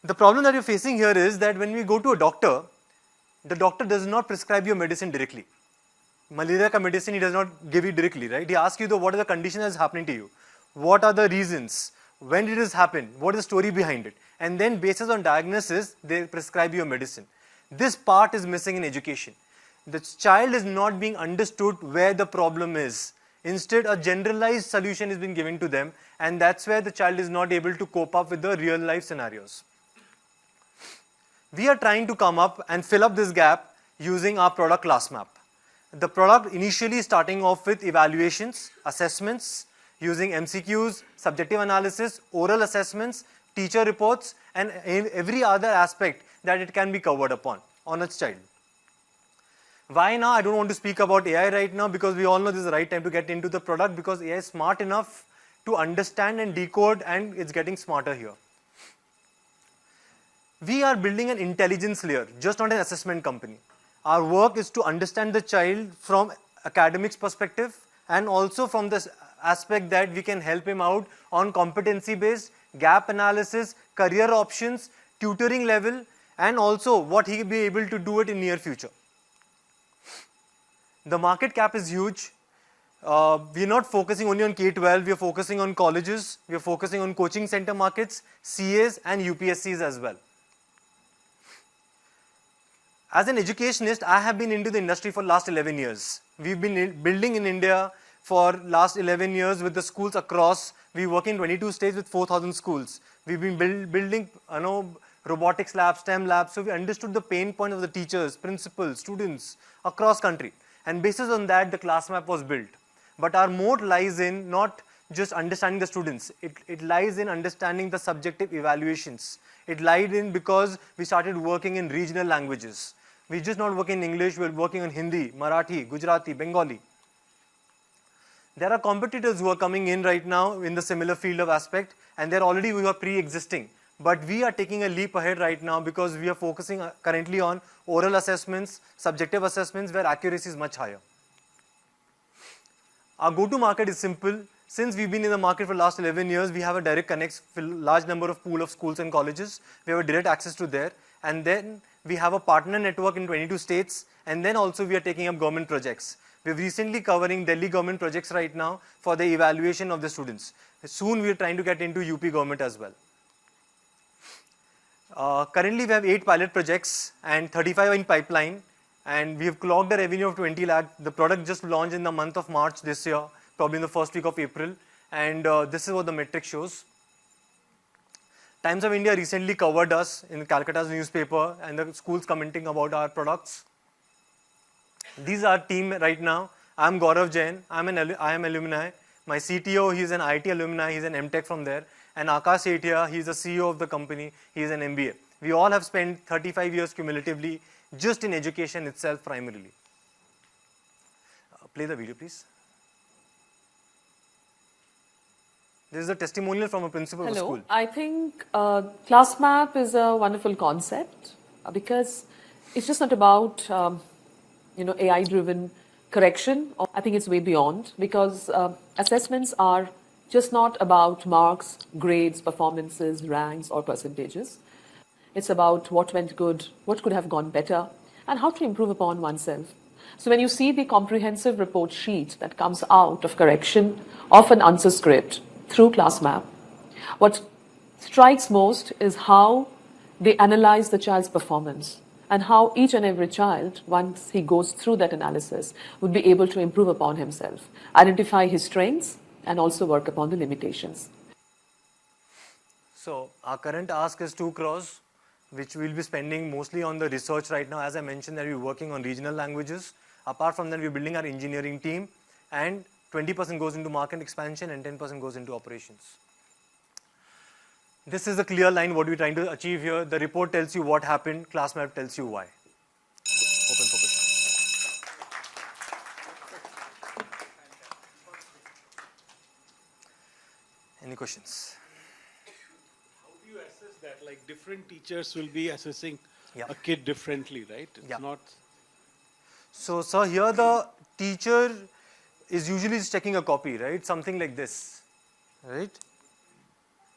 The problem that you're facing here is that when we go to a doctor, the doctor does not prescribe you medicine directly. Malaria ka medicine he does not give you directly, right? He asks you what are the conditions that's happening to you, what are the reasons, when did this happen, what is the story behind it, and then based on diagnosis, they prescribe you a medicine. This part is missing in education. The child is not being understood where the problem is. Instead, a generalized solution is being given to them, and that's where the child is not able to cope up with the real life scenarios. We are trying to come up and fill up this gap using our product ClassMap. The product initially starting off with evaluations, assessments, using MCQs, subjective analysis, oral assessments, teacher reports, and every other aspect that it can be covered upon on its child. Why now? I don't want to speak about AI right now, because we all know this is the right time to get into the product, because AI is smart enough to understand and decode, and it's getting smarter here. We are building an intelligence layer, just not an assessment company. Our work is to understand the child from academics perspective, and also from this aspect that we can help him out on competency based, gap analysis, career options, tutoring level, and also what he will be able to do it in near future. The market cap is huge. We are not focusing only on K-12, we are focusing on colleges, we are focusing on coaching center markets, CAs and UPSCs as well. As an educationist, I have been into the industry for last 11 years. We've been building in India for last 11 years with the schools across. We work in 22 states with 4,000 schools. We've been building robotics labs, STEM labs, so we understood the pain point of the teachers, principals, students across country. And based on that, the class map was built. But our moat lies in not just understanding the students. It lies in understanding the subjective evaluations. It lied in because we started working in regional languages. We're just not working in English, we're working on Hindi, Marathi, Gujarati, Bengali. There are competitors who are coming in right now in the similar field of aspect, and they're already who are pre-existing. But we are taking a leap ahead right now because we are focusing currently on oral assessments, subjective assessments where accuracy is much higher. Our go-to market is simple. Since we've been in the market for the last 11 years, we have a direct connect with a large number of pool of schools and colleges. We have a direct access to there. And then we have a partner network in 22 states. And then also we are taking up government projects. We're recently covering Delhi government projects right now for the evaluation of the students. Soon we are trying to get into UP government as well. Currently we have 8 pilot projects and 35 in pipeline. And we have clocked a revenue of 20 lakh. The product just launched in the month of March this year, probably in the first week of April. And this is what the metric shows. Times of India recently covered us in Calcutta's newspaper and the schools commenting about our products. These are our team right now. I'm Gaurav Jain. I am alumni. My CTO, he's an IT alumni. He's an MTech from there. And Akash Sethia, he's the CEO of the company. He's an MBA. We all have spent 35 years cumulatively just in education itself primarily. Play the video, please. This is a testimonial from a principal of a school. Hello. I think class map is a wonderful concept because it's just not about AI-driven correction. I think it's way beyond because assessments are just not about marks, grades, performances, ranks, or percentages. It's about what went good, what could have gone better, and how to improve upon oneself. So when you see the comprehensive report sheet that comes out of correction of an answer script through ClassMap, what strikes most is how they analyze the child's performance and how each and every child, once he goes through that analysis, would be able to improve upon himself, identify his strengths, and also work upon the limitations. So our current ask is 2 crores, which we'll be spending mostly on the research right now. As I mentioned, that we're working on regional languages. Apart from that, we're building our engineering team, and 20% goes into market expansion and 10% goes into operations. This is a clear line what we're trying to achieve here. The report tells you what happened, ClassMap tells you why. Open for questions. Any questions? How do you assess that? Like different teachers will be assessing a kid differently, right? It's not. So, sir, here the teacher is usually just checking a copy, right? Something like this, right?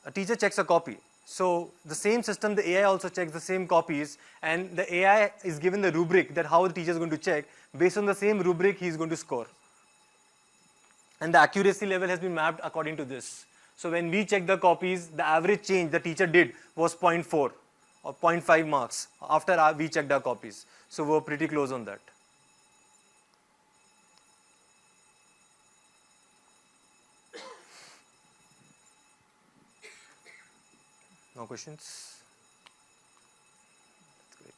A teacher checks a copy. So the same system, the AI also checks the same copies, and the AI is given the rubric that how the teacher is going to check. Based on the same rubric, he is going to score. And the accuracy level has been mapped according to this. So when we check the copies, the average change the teacher did was 0.4 or 0.5 marks after we checked our copies. So we were pretty close on that. No questions? That's great.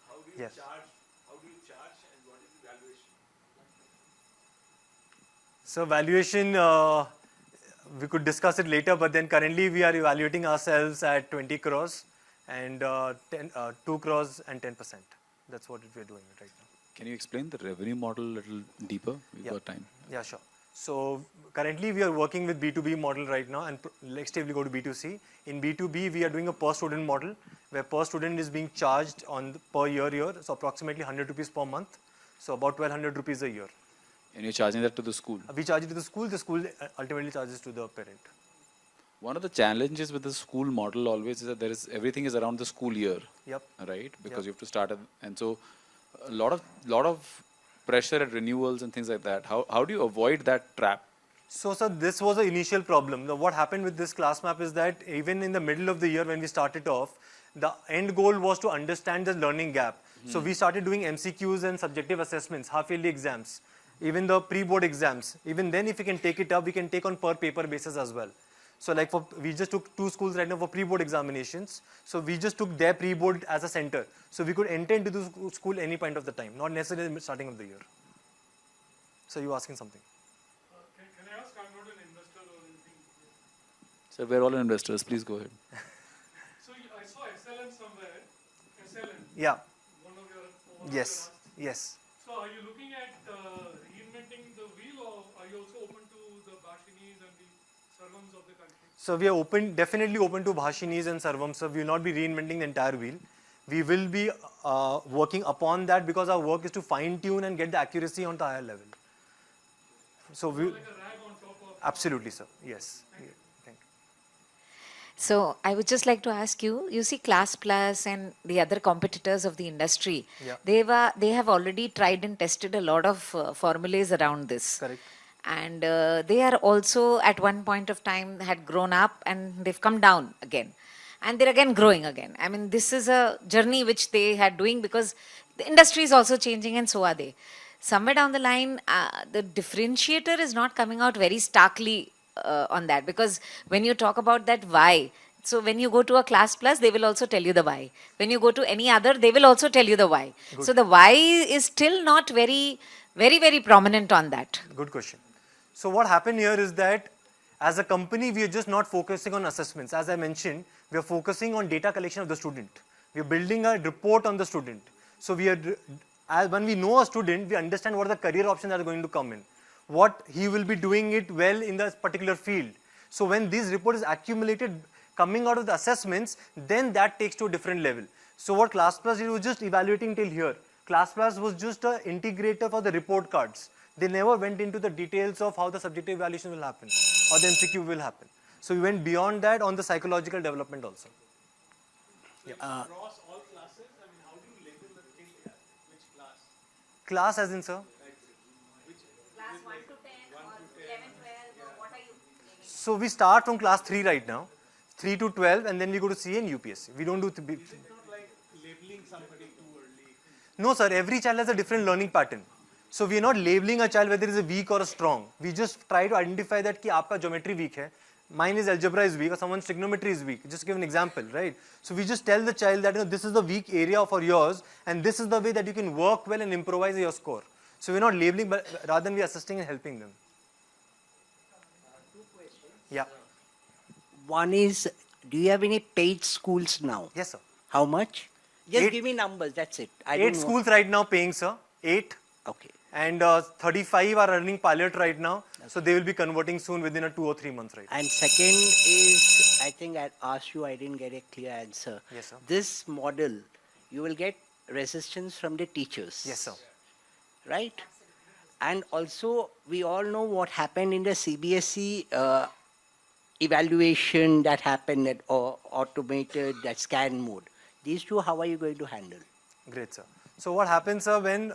How do you charge? How do you charge, and what is the valuation? So valuation, we could discuss it later, but then currently we are evaluating ourselves at 20 crores and 2 crores and 10%. That's what we are doing right now. Can you explain the revenue model a little deeper? We've got time. Yeah, sure. So currently we are working with B2B model right now, and next day we'll go to B2C. In B2B, we are doing a per student model where per student is being charged per year, so approximately 100 rupees per month, so about 1200 rupees a year. And you're charging that to the school? We charge it to the school ultimately charges to the parent. One of the challenges with the school model always is that everything is around the school year. Yep. Right? Because Yep. you have to start, and so a lot of pressure at renewals and things like that. How do you avoid that trap? So, sir, this was the initial problem. Now, what happened with this class map is that even in the middle of the year when we started off, the end goal was to understand the learning gap. So we started doing MCQs and subjective assessments, half-yearly exams, even the pre-board exams. Even then, if we can take it up, we can take on per paper basis as well. So like we just took 2 schools right now for pre-board examinations. So we just took their pre-board as a center. So we could enter into the school any point of the time, not necessarily starting of the year. So you asking something? Can I ask? I'm not an investor or anything. So we're all investors. Please go ahead. So I saw SLN somewhere. SLN. Yeah. One of your. Yes. Yes. So are you looking at reinventing the wheel, or are you also open to the Bhashinis and the Sarvams of the country? So we are definitely open to Bhashinis and Sarvams. So we will not be reinventing the entire wheel. We will be working upon that because our work is to fine tune and get the accuracy on the higher level. So we. Like a rag on top of. Absolutely, sir. Yes. Thank you. So I would just like to ask you, you see Class Plus and the other competitors of the industry, Yeah. they have already tried and tested a lot of formulas around this. Correct. And they are also at one point of time had grown up and they've come down again. And they're again growing again. I mean, this is a journey which they had doing because the industry is also changing and so are they. Somewhere down the line, the differentiator is not coming out very starkly on that, because when you talk about that why, so when you go to a Class Plus, they will also tell you the why. When you go to any other, they will also tell you the why. Good. So the why is still not very prominent on that. Good question. So what happened here is that as a company, we are just not focusing on assessments. As I mentioned, we are focusing on data collection of the student. We are building a report on the student. So when we know a student, we understand what are the career options that are going to come in, what he will be doing it well in the particular field. So when this report is accumulated coming out of the assessments, then that takes to a different level. So what Class Plus did was just evaluating till here. Class Plus was just an integrator for the report cards. They never went into the details of how the subjective evaluation will happen or the MCQ will happen. So we went beyond that on the psychological development also. Yeah. Across all classes, I mean, how do you label the thing? Which class? Class as in, sir? Class 1 to 10 or 11, 12, what are you? So we start from class 3 right now, 3 to 12, and then we go to CA and UPSC. We don't do. It's not like labeling somebody too early. No, sir. Every child has a different learning pattern. So we are not labeling a child whether it is a weak or a strong. We just try to identify that कि आपका geometry weak है, mine is algebra is weak, or someone's trigonometry is weak. Just give an example, right? So we just tell the child that this is the weak area for yours, and this is the way that you can work well and improvise your score. So we're not labeling, but rather than we are assisting and helping them. Yeah. One is, do you have any paid schools now? Yes, sir. How much? Just 8 give me numbers, that's it. I 8 don't know. schools right now paying, sir. 8. Okay. And 35 are running pilot right now. So they will be converting soon within a 2 or 3 months, right? And second is, I think I asked you, I didn't get a clear answer. Yes, sir. This model, you will get resistance from the teachers. Yes, sir. Right? And also, we all know what happened in the CBSE evaluation that happened at automated, that scan mode. These two, how are you going to handle? Great, sir. So what happens, sir, when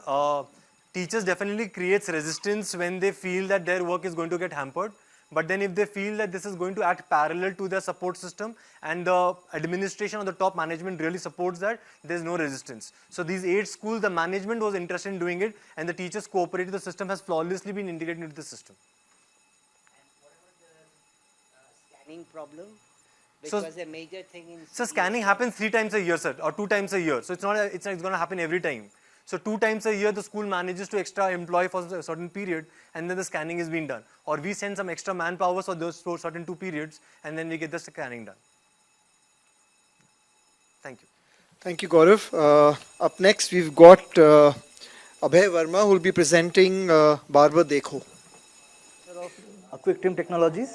teachers definitely creates resistance when they feel that their work is going to get hampered. But then if they feel that this is going to act parallel to their support system and the administration or the top management really supports that, there's no resistance. So these 8 schools, the management was interested in doing it and the teachers cooperated. The system has flawlessly been integrated into the system. Scanning problem? So- Because a major thing in So scanning happens 3 times a year, sir, or 2 times a year. So it's not going to happen every time. So 2 times a year, the school manages to extra employ for a certain period, and then the scanning is being done. Or we send some extra manpower for those certain 2 periods, and then we get the scanning done. Thank you. Thank you, Gaurav. Up next, we've got Abhay Verma, who will be presenting Barber Dekho. Quick team technologies.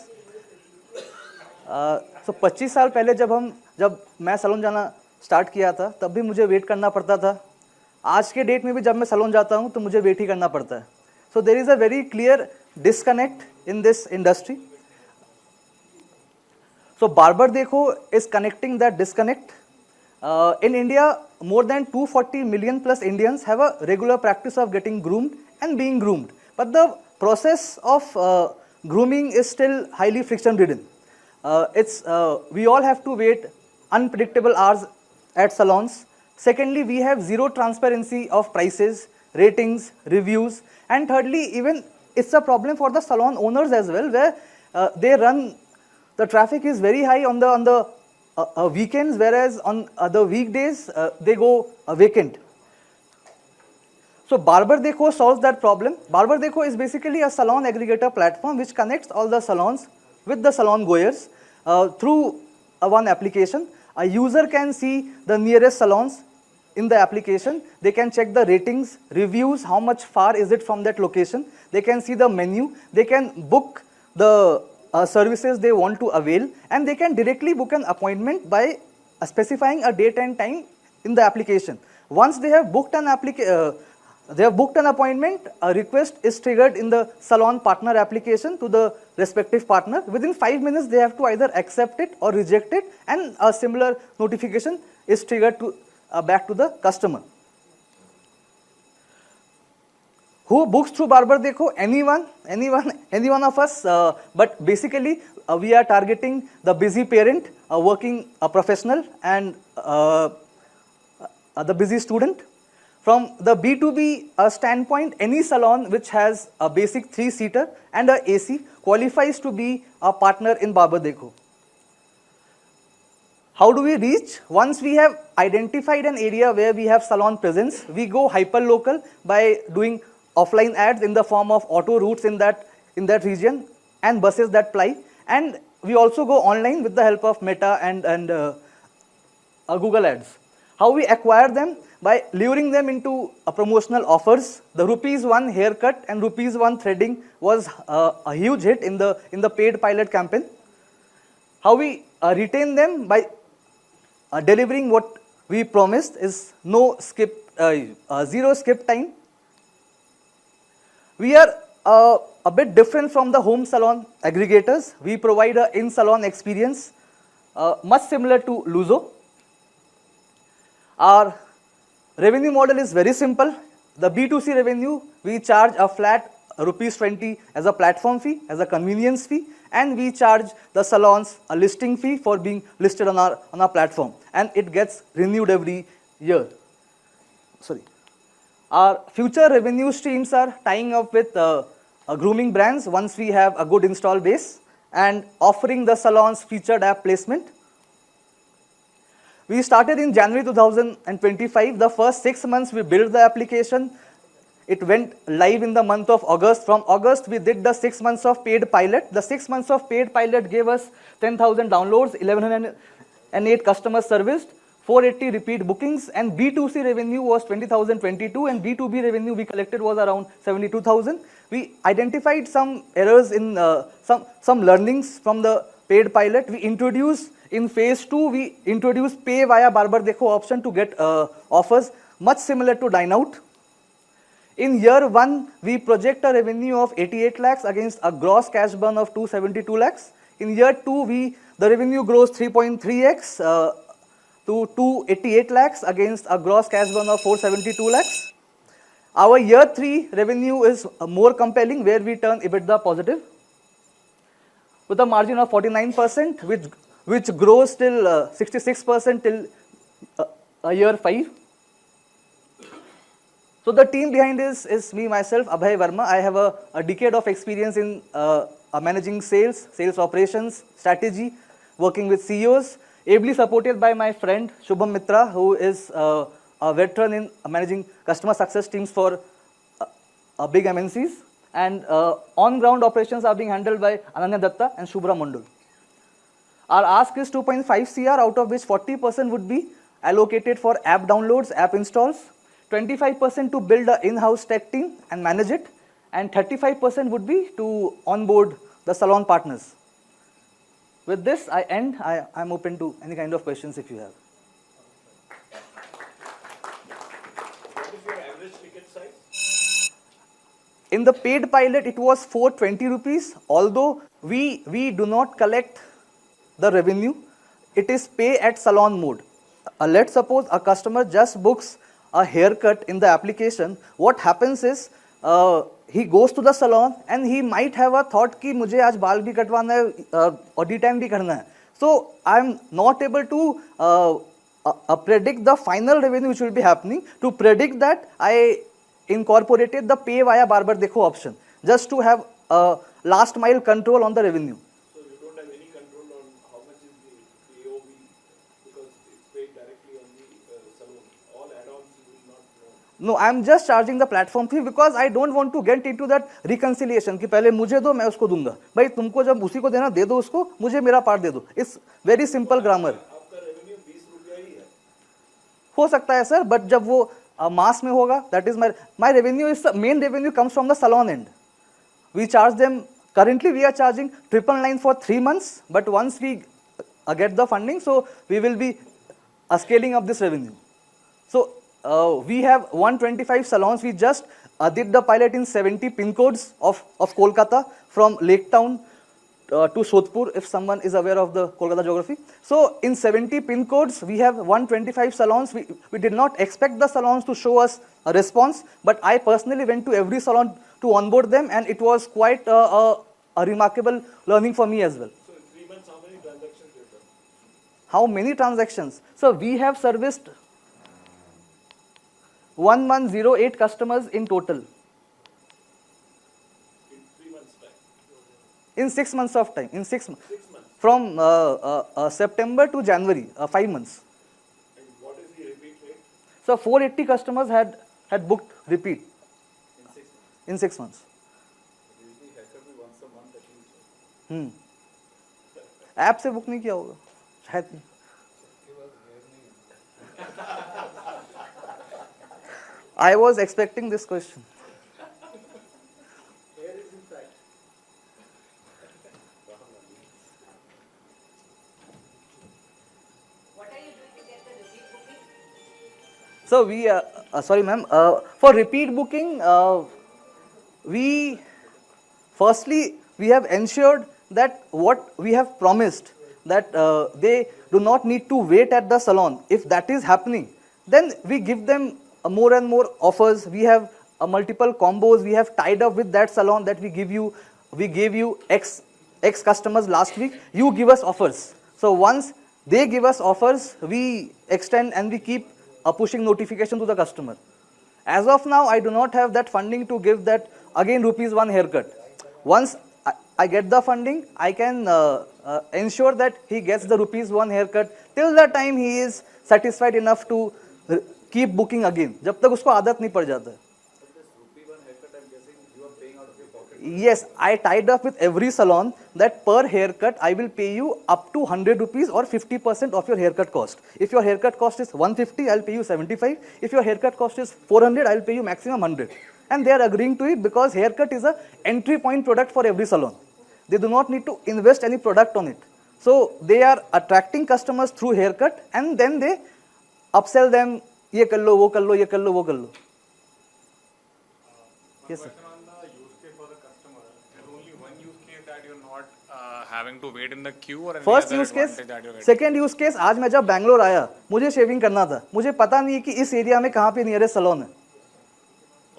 So 25 साल पहले जब मैं salon जाना start किया था तब भी मुझे वेट करना पड़ता था. आज के डेट में भी जब मैं सैलून जाता हूँ तो मुझे वेट ही करना पड़ता है. So there is a very clear disconnect in this industry. So Barber Dekho is connecting that disconnect. In India, more than 240 million plus Indians have a regular practice of getting groomed and being groomed. But the process of grooming is still highly friction ridden. We all have to wait unpredictable hours at salons. Secondly, we have zero transparency of prices, ratings, reviews. And thirdly, even it's a problem for the salon owners as well, where the traffic is very high on the weekends, whereas on the weekdays, they go vacant. So Barber Dekho solves that problem. Barber Dekho is basically a salon aggregator platform which connects all the salons with the salon goers through one application. A user can see the nearest salons in the application. They can check the ratings, reviews, how much far is it from that location. They can see the menu. They can book the services they want to avail, and they can directly book an appointment by specifying a date and time in the application. Once they have booked an appointment, a request is triggered in the salon partner application to the respective partner. Within 5 minutes, they have to either accept it or reject it, and a similar notification is triggered back to the customer. Who books through Barber Dekho? Anyone of us. But basically, we are targeting the busy parent, a working professional, and the busy student. From the B2B standpoint, any salon which has a basic 3-seater and a AC qualifies to be a partner in Barber Dekho. How do we reach? Once we have identified an area where we have salon presence, we go hyper-local by doing offline ads in the form of auto routes in that region and buses that ply. And we also go online with the help of Meta and Google Ads. How we acquire them? By luring them into promotional offers. The ₹1 haircut and ₹1 threading was a huge hit in the paid pilot campaign. How we retain them? By delivering what we promised is zero skip time. We are a bit different from the home salon aggregators. We provide an in-salon experience much similar to Luzo. Our revenue model is very simple. The B2C revenue, we charge a flat ₹20 as a platform fee, as a convenience fee, and we charge the salons a listing fee for being listed on our platform, and it gets renewed every year. Our future revenue streams are tying up with grooming brands once we have a good install base, and offering the salons featured app placement. We started in January 2025. The first 6 months we built the application. It went live in the month of August. From August, we did the 6 months of paid pilot. The 6 months of paid pilot gave us 10,000 downloads, 1,108 customers serviced, 480 repeat bookings, and B2C revenue was 20,022, and B2B revenue we collected was around 72,000. We identified some errors in some learnings from the paid pilot. We introduced in phase 2, we introduced pay via Barber Dekho option to get offers much similar to Dine Out. In year 1, we project a revenue of 88 lakhs against a gross cash burn of 272 lakhs. In year 2, the revenue grows 3.3x to 288 lakhs against a gross cash burn of 472 lakhs. Our year 3 revenue is more compelling, where we turn EBITDA positive with a margin of 49%, which grows till 66% till year 5. So the team behind this is me, myself, Abhay Verma. I have a decade of experience in managing sales operations, strategy, working with CEOs, ably supported by my friend Shubham Mitra, who is a veteran in managing customer success teams for big MNCs. And on-ground operations are being handled by Ananya Datta and Shubhra Mondul. Our ask is 2.5 CR, out of which 40% would be allocated for app downloads, app installs, 25% to build an in-house tech team and manage it, and 35% would be to onboard the salon partners. With this, I end. I'm open to any kind of questions if you have. In the paid pilot, it was 420 rupees. Although we do not collect the revenue, it is pay at salon mode. Let's suppose a customer just books a haircut in the application. What happens is he goes to the salon and he might have a thought कि मुझे आज बाल भी कटवाना है और detang भी करना है. So I'm not able to predict the final revenue which will be happening. To predict that, I incorporated the pay via barber dekho option just to have last mile control on the revenue. So you don't have any control on how much is the AOV because it's paid directly on the salon. All add-ons you will not know. No, I'm just charging the platform fee because I don't want to get into that reconciliation कि पहले मुझे दो मैं उसको दूंगा. भाई तुमको जब उसी को देना दे दो उसको, मुझे मेरा पार्ट दे दो. It's very simple grammar. आपका रेवेन्यू 20 रुपया ही है. हो सकता है सर, बट जब वो मास में होगा, that is my revenue is main revenue comes from the salon end. We charge them. Currently we are charging 999 for 3 months, but once we get the funding, so we will be scaling up this revenue. So we have 125 salons. We just did the pilot in 70 pin codes of Kolkata from Lake Town to Sodhpur, if someone is aware of the Kolkata geography. So in 70 pin codes, we have 125 salons. We did not expect the salons to show us a response, but I personally went to every salon to onboard them, and it was quite a remarkable learning for me as well. So in 3 months, how many transactions you have done? How many transactions? So we have serviced 1108 customers in total. In 3 months' time. In 6 months of time. In 6 months. From September to January, 5 months. And what is the repeat rate? So 480 customers had booked repeat in 6 months. Usually hacker भी once a month at least. App से book नहीं किया होगा शायद नहीं. I was expecting this question. Here is in fact. What are you doing to get the repeat booking? So we, sorry ma'am, for repeat booking, we firstly we have ensured that what we have promised, that they do not need to wait at the salon. If that is happening, then we give them more and more offers. We have multiple combos. We have tied up with that salon that we gave you X customers last week. You give us offers. So once they give us offers, we extend and we keep pushing notification to the customer. As of now, I do not have that funding to give that again ₹1 haircut. Once I get the funding, I can ensure that he gets the ₹1 haircut till the time he is satisfied enough to keep booking again. जब तक उसको आदत नहीं पड़ जाता है. Yes, I tied up with every salon that per haircut I will pay you up to 100 rupees or 50% of your haircut cost. If your haircut cost is 150, I'll pay you 75. If your haircut cost is 400, I'll pay you maximum 100. And they are agreeing to it because haircut is a entry point product for every salon. They do not need to invest any product on it. So they are attracting customers through haircut and then they upsell them. ये कर लो, वो कर लो, ये कर लो, वो कर लो. Yes, sir. Having to wait in the queue or any First other use case, advantage that you're getting? second use case, आज मैं जब बैंगलोर आया, मुझे शेविंग करना था. मुझे पता नहीं है कि इस एरिया में कहाँ पे नियरेस्ट सैलून है.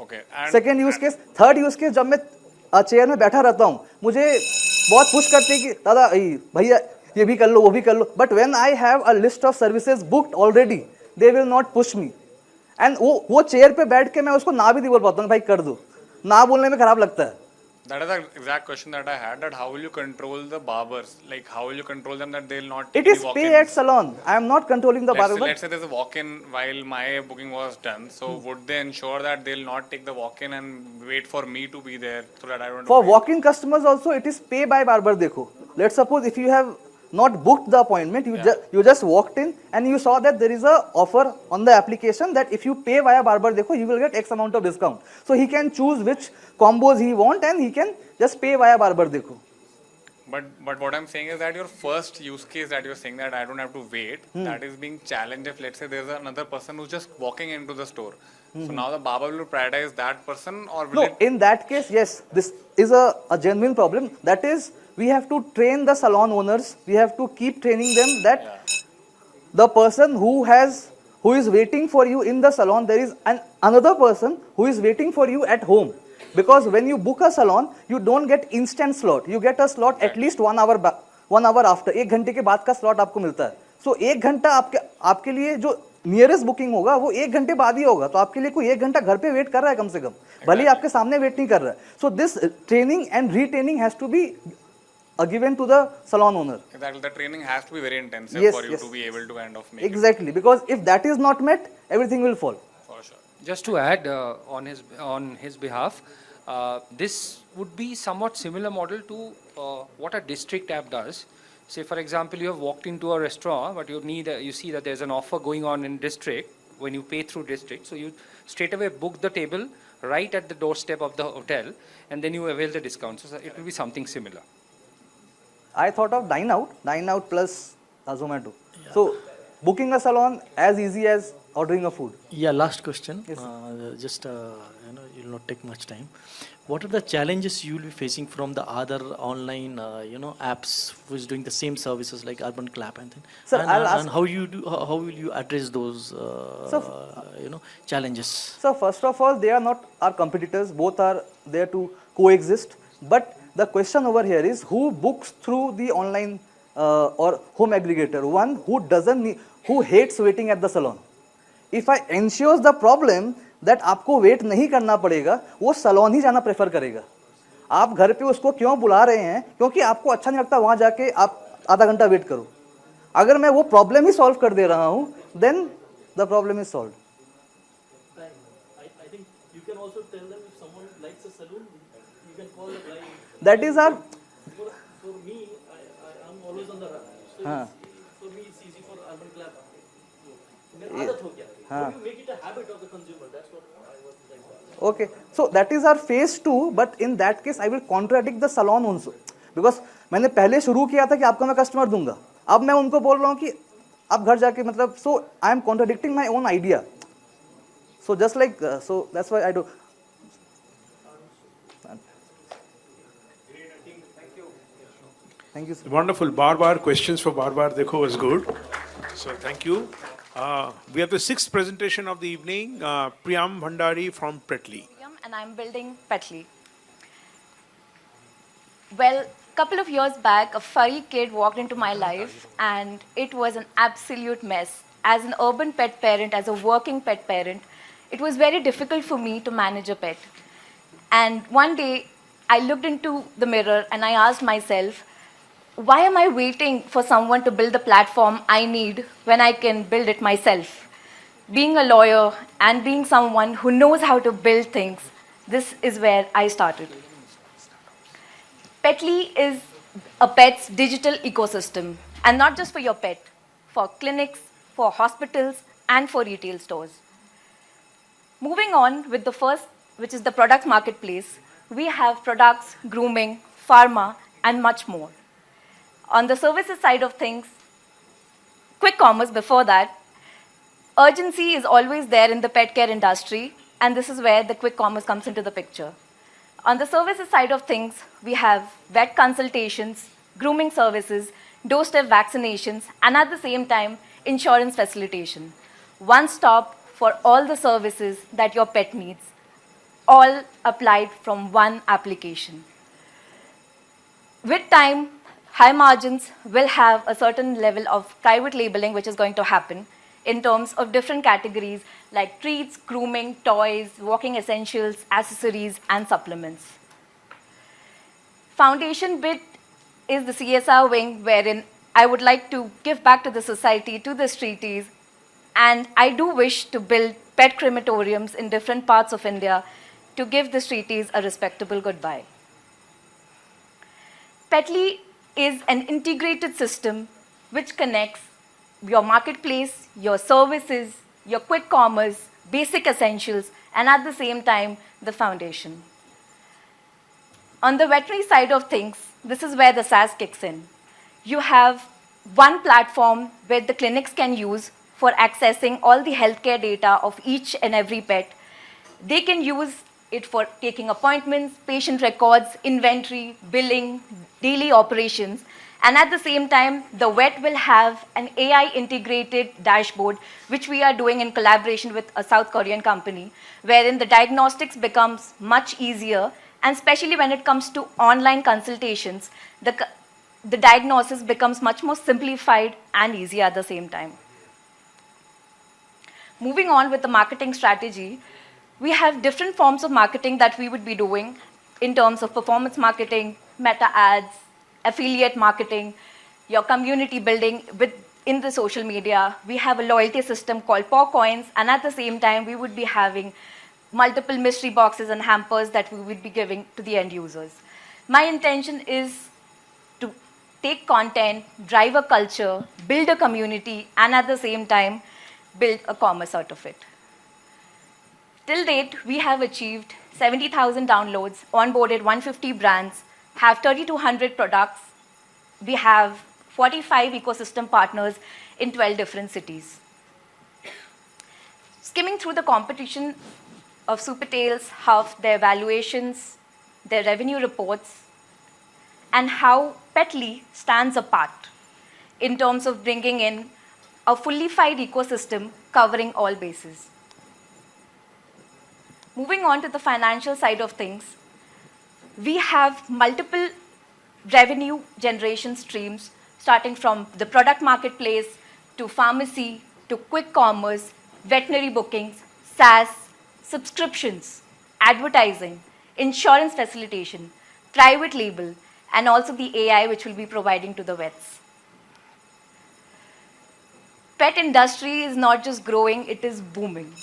Okay. And second use case. Third use case, जब मैं चेयर में बैठा रहता हूँ, मुझे बहुत पुश करते हैं कि दादा भैया ये भी कर लो, वो भी कर लो. But when I have a list of services booked already, they will not push me. And वो चेयर पे बैठ के मैं उसको ना भी नहीं बोल पाता हूँ भाई कर दो. ना बोलने में खराब लगता है. that is the exact question that I had, that how will you control the barbers? Like how will you control them that they'll not It is pay at salon. I am not controlling the barber. Let's say there's a walk-in while my booking was done. So would they ensure that they'll not take the walk-in and wait for me to be there so that I don't For walk-in customers also, it is pay by barber dekho. Let's suppose if you have not booked the appointment, you just walked in and you saw that there is a offer on the application that if you pay via barber dekho, you will get X amount of discount. So he can choose which combos he want and he can just pay via barber dekho. But what I'm saying is that your first use case that you're saying that I don't have to wait, that is being challenged if let's say there's another person who's just walking into the store So now the barber will prioritize that person, or will No, it? in that case, yes, this is a genuine problem. That is, we have to train the salon owners. We have to keep training them that the person who is waiting for you in the salon, there is another person who is waiting for you at home. Because when you book a salon, you don't get instant slot. You get a slot at least 1 hour 1 hour after. 1 घंटे के बाद का slot आपको मिलता है. So 1 घंटा आपके लिए जो नियरेस्ट बुकिंग होगा वो 1 घंटे बाद ही होगा. तो आपके लिए कोई 1 घंटा घर पे वेट कर रहा है कम से कम, भले ही आपके सामने वेट नहीं कर रहा है. So this training and retraining has to be given to the salon owner. Exactly, the training has to be very intensive Yes, for you yes. to be able to kind of make Exactly, because if that is not met, everything will fall. it for sure. Just to add on his behalf, this would be somewhat similar model to what a district app does. Say, for example, you have walked into a restaurant, but you see that there's an offer going on in district when you pay through district. So you straight away book the table right at the doorstep of the hotel, and then you avail the discount. So it will be something similar. I thought of Dine Out plus Zomato. So booking a salon as easy as ordering a food. Yeah, last question. Yes. Just you'll not take much time. What are the challenges you will be facing from the other online apps who is doing the same services like Urban Clap and things? Sir, and, I'll ask- and how will you address those challenges? So first of all, they are not our competitors. Both are there to coexist. But the question over here is who books through the online or home aggregator? One who hates waiting at the salon. If I ensures the problem that आपको wait नहीं करना पड़ेगा, वो salon ही जाना prefer करेगा. आप घर पे उसको क्यों बुला रहे हैं? क्योंकि आपको अच्छा नहीं लगता वहां जाके आप आधा घंटा वेट करो. अगर मैं वो प्रॉब्लम ही सॉल्व कर दे रहा हूं, then the problem is solved. I think you can also tell them if someone likes a salon, you can call the guy. That is our. For me, I'm always on the run. So for me, it's easy for Urban Clap. मेरा आदत हो गया. How do you make it a habit of the consumer? That's what I was trying to ask. Okay, so that is our phase 2, but in that case I will contradict the salon also, because मैंने पहले शुरू किया था कि आपको मैं customer दूंगा, अब मैं उनको बोल रहा हूँ कि आप घर जाके मतलब, so I am contradicting my own idea. So just like so that's why I do. Thank you, sir. Wonderful. Bar questions for Bar Dekho was good. So thank you. We have the 6th presentation of the evening. Priyam Bhandari from Pretly. And I'm building Petly. Well, couple of years back, a furry kid walked into my life, and it was an absolute mess. As an urban pet parent, as a working pet parent, it was very difficult for me to manage a pet. And one day, I looked into the mirror and I asked myself, why am I waiting for someone to build the platform I need when I can build it myself? Being a lawyer and being someone who knows how to build things, this is where I started. Petly is a pet's digital ecosystem, and not just for your pet, for clinics, for hospitals, and for retail stores. Moving on with the first, which is the product marketplace, we have products, grooming, pharma, and much more. On the services side of things, quick commerce before that, urgency is always there in the pet care industry, and this is where the quick commerce comes into the picture. On the services side of things, we have vet consultations, grooming services, doorstep vaccinations, and at the same time, insurance facilitation. One stop for all the services that your pet needs, all applied from one application. With time, high margins will have a certain level of private labeling which is going to happen in terms of different categories like treats, grooming, toys, walking essentials, accessories, and supplements. Foundation bit is the CSR wing wherein I would like to give back to the society, to the streeties, and I do wish to build pet crematoriums in different parts of India to give the streeties a respectable goodbye. Petly is an integrated system which connects your marketplace, your services, your quick commerce, basic essentials, and at the same time, the foundation. On the veterinary side of things, this is where the SaaS kicks in. You have one platform where the clinics can use for accessing all the healthcare data of each and every pet, They can use it for taking appointments, patient records, inventory, billing, daily operations. And at the same time, the vet will have an AI integrated dashboard, which we are doing in collaboration with a South Korean company, wherein the diagnostics becomes much easier. And especially when it comes to online consultations, the diagnosis becomes much more simplified and easy at the same time. Moving on with the marketing strategy, we have different forms of marketing that we would be doing in terms of performance marketing, meta ads, affiliate marketing, your community building in the social media. We have a loyalty system called PAW Coins, and at the same time, we would be having multiple mystery boxes and hampers that we would be giving to the end users. My intention is to take content, drive a culture, build a community, and at the same time, build a commerce out of it. Till date, we have achieved 70,000 downloads, onboarded 150 brands, have 3,200 products. We have 45 ecosystem partners in 12 different cities. Skimming through the competition of Supertails, how their valuations, their revenue reports, and how Petly stands apart in terms of bringing in a fully-fied ecosystem covering all bases. Moving on to the financial side of things, we have multiple revenue generation streams, starting from the product marketplace to pharmacy to quick commerce, veterinary bookings, SaaS, subscriptions, advertising, insurance facilitation, private label, and also the AI which we'll be providing to the vets. Pet industry is not just growing, it is booming.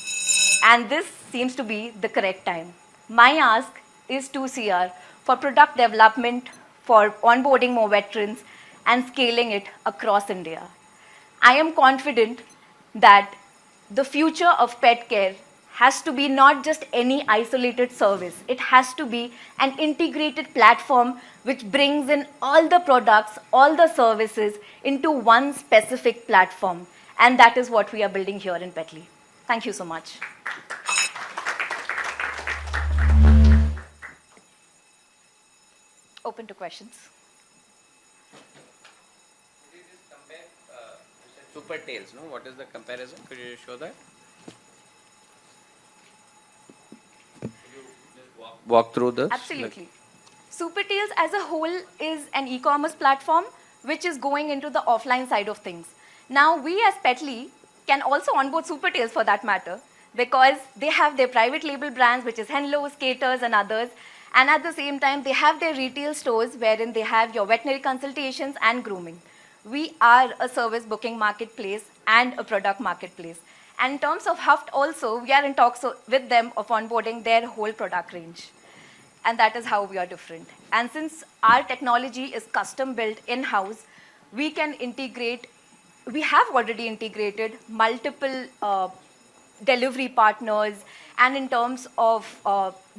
And this seems to be the correct time. My ask is 2 CR for product development, for onboarding more veterans, and scaling it across India. I am confident that the future of pet care has to be not just any isolated service. It has to be an integrated platform which brings in all the products, all the services into one specific platform. And that is what we are building here in Petly. Thank you so much. Open to questions. Supertails, no? What is the comparison? Could you show that? Walk through this? Absolutely. Supertails as a whole is an e-commerce platform which is going into the offline side of things. Now, we as Petly can also onboard Supertails for that matter, because they have their private label brands, which is Henlo, Skaters, and others. And at the same time, they have their retail stores wherein they have your veterinary consultations and grooming. We are a service booking marketplace and a product marketplace. And in terms of Huft also, we are in talks with them of onboarding their whole product range. And that is how we are different. And since our technology is custom built in-house, we can integrate, we have already integrated multiple delivery partners, and in terms of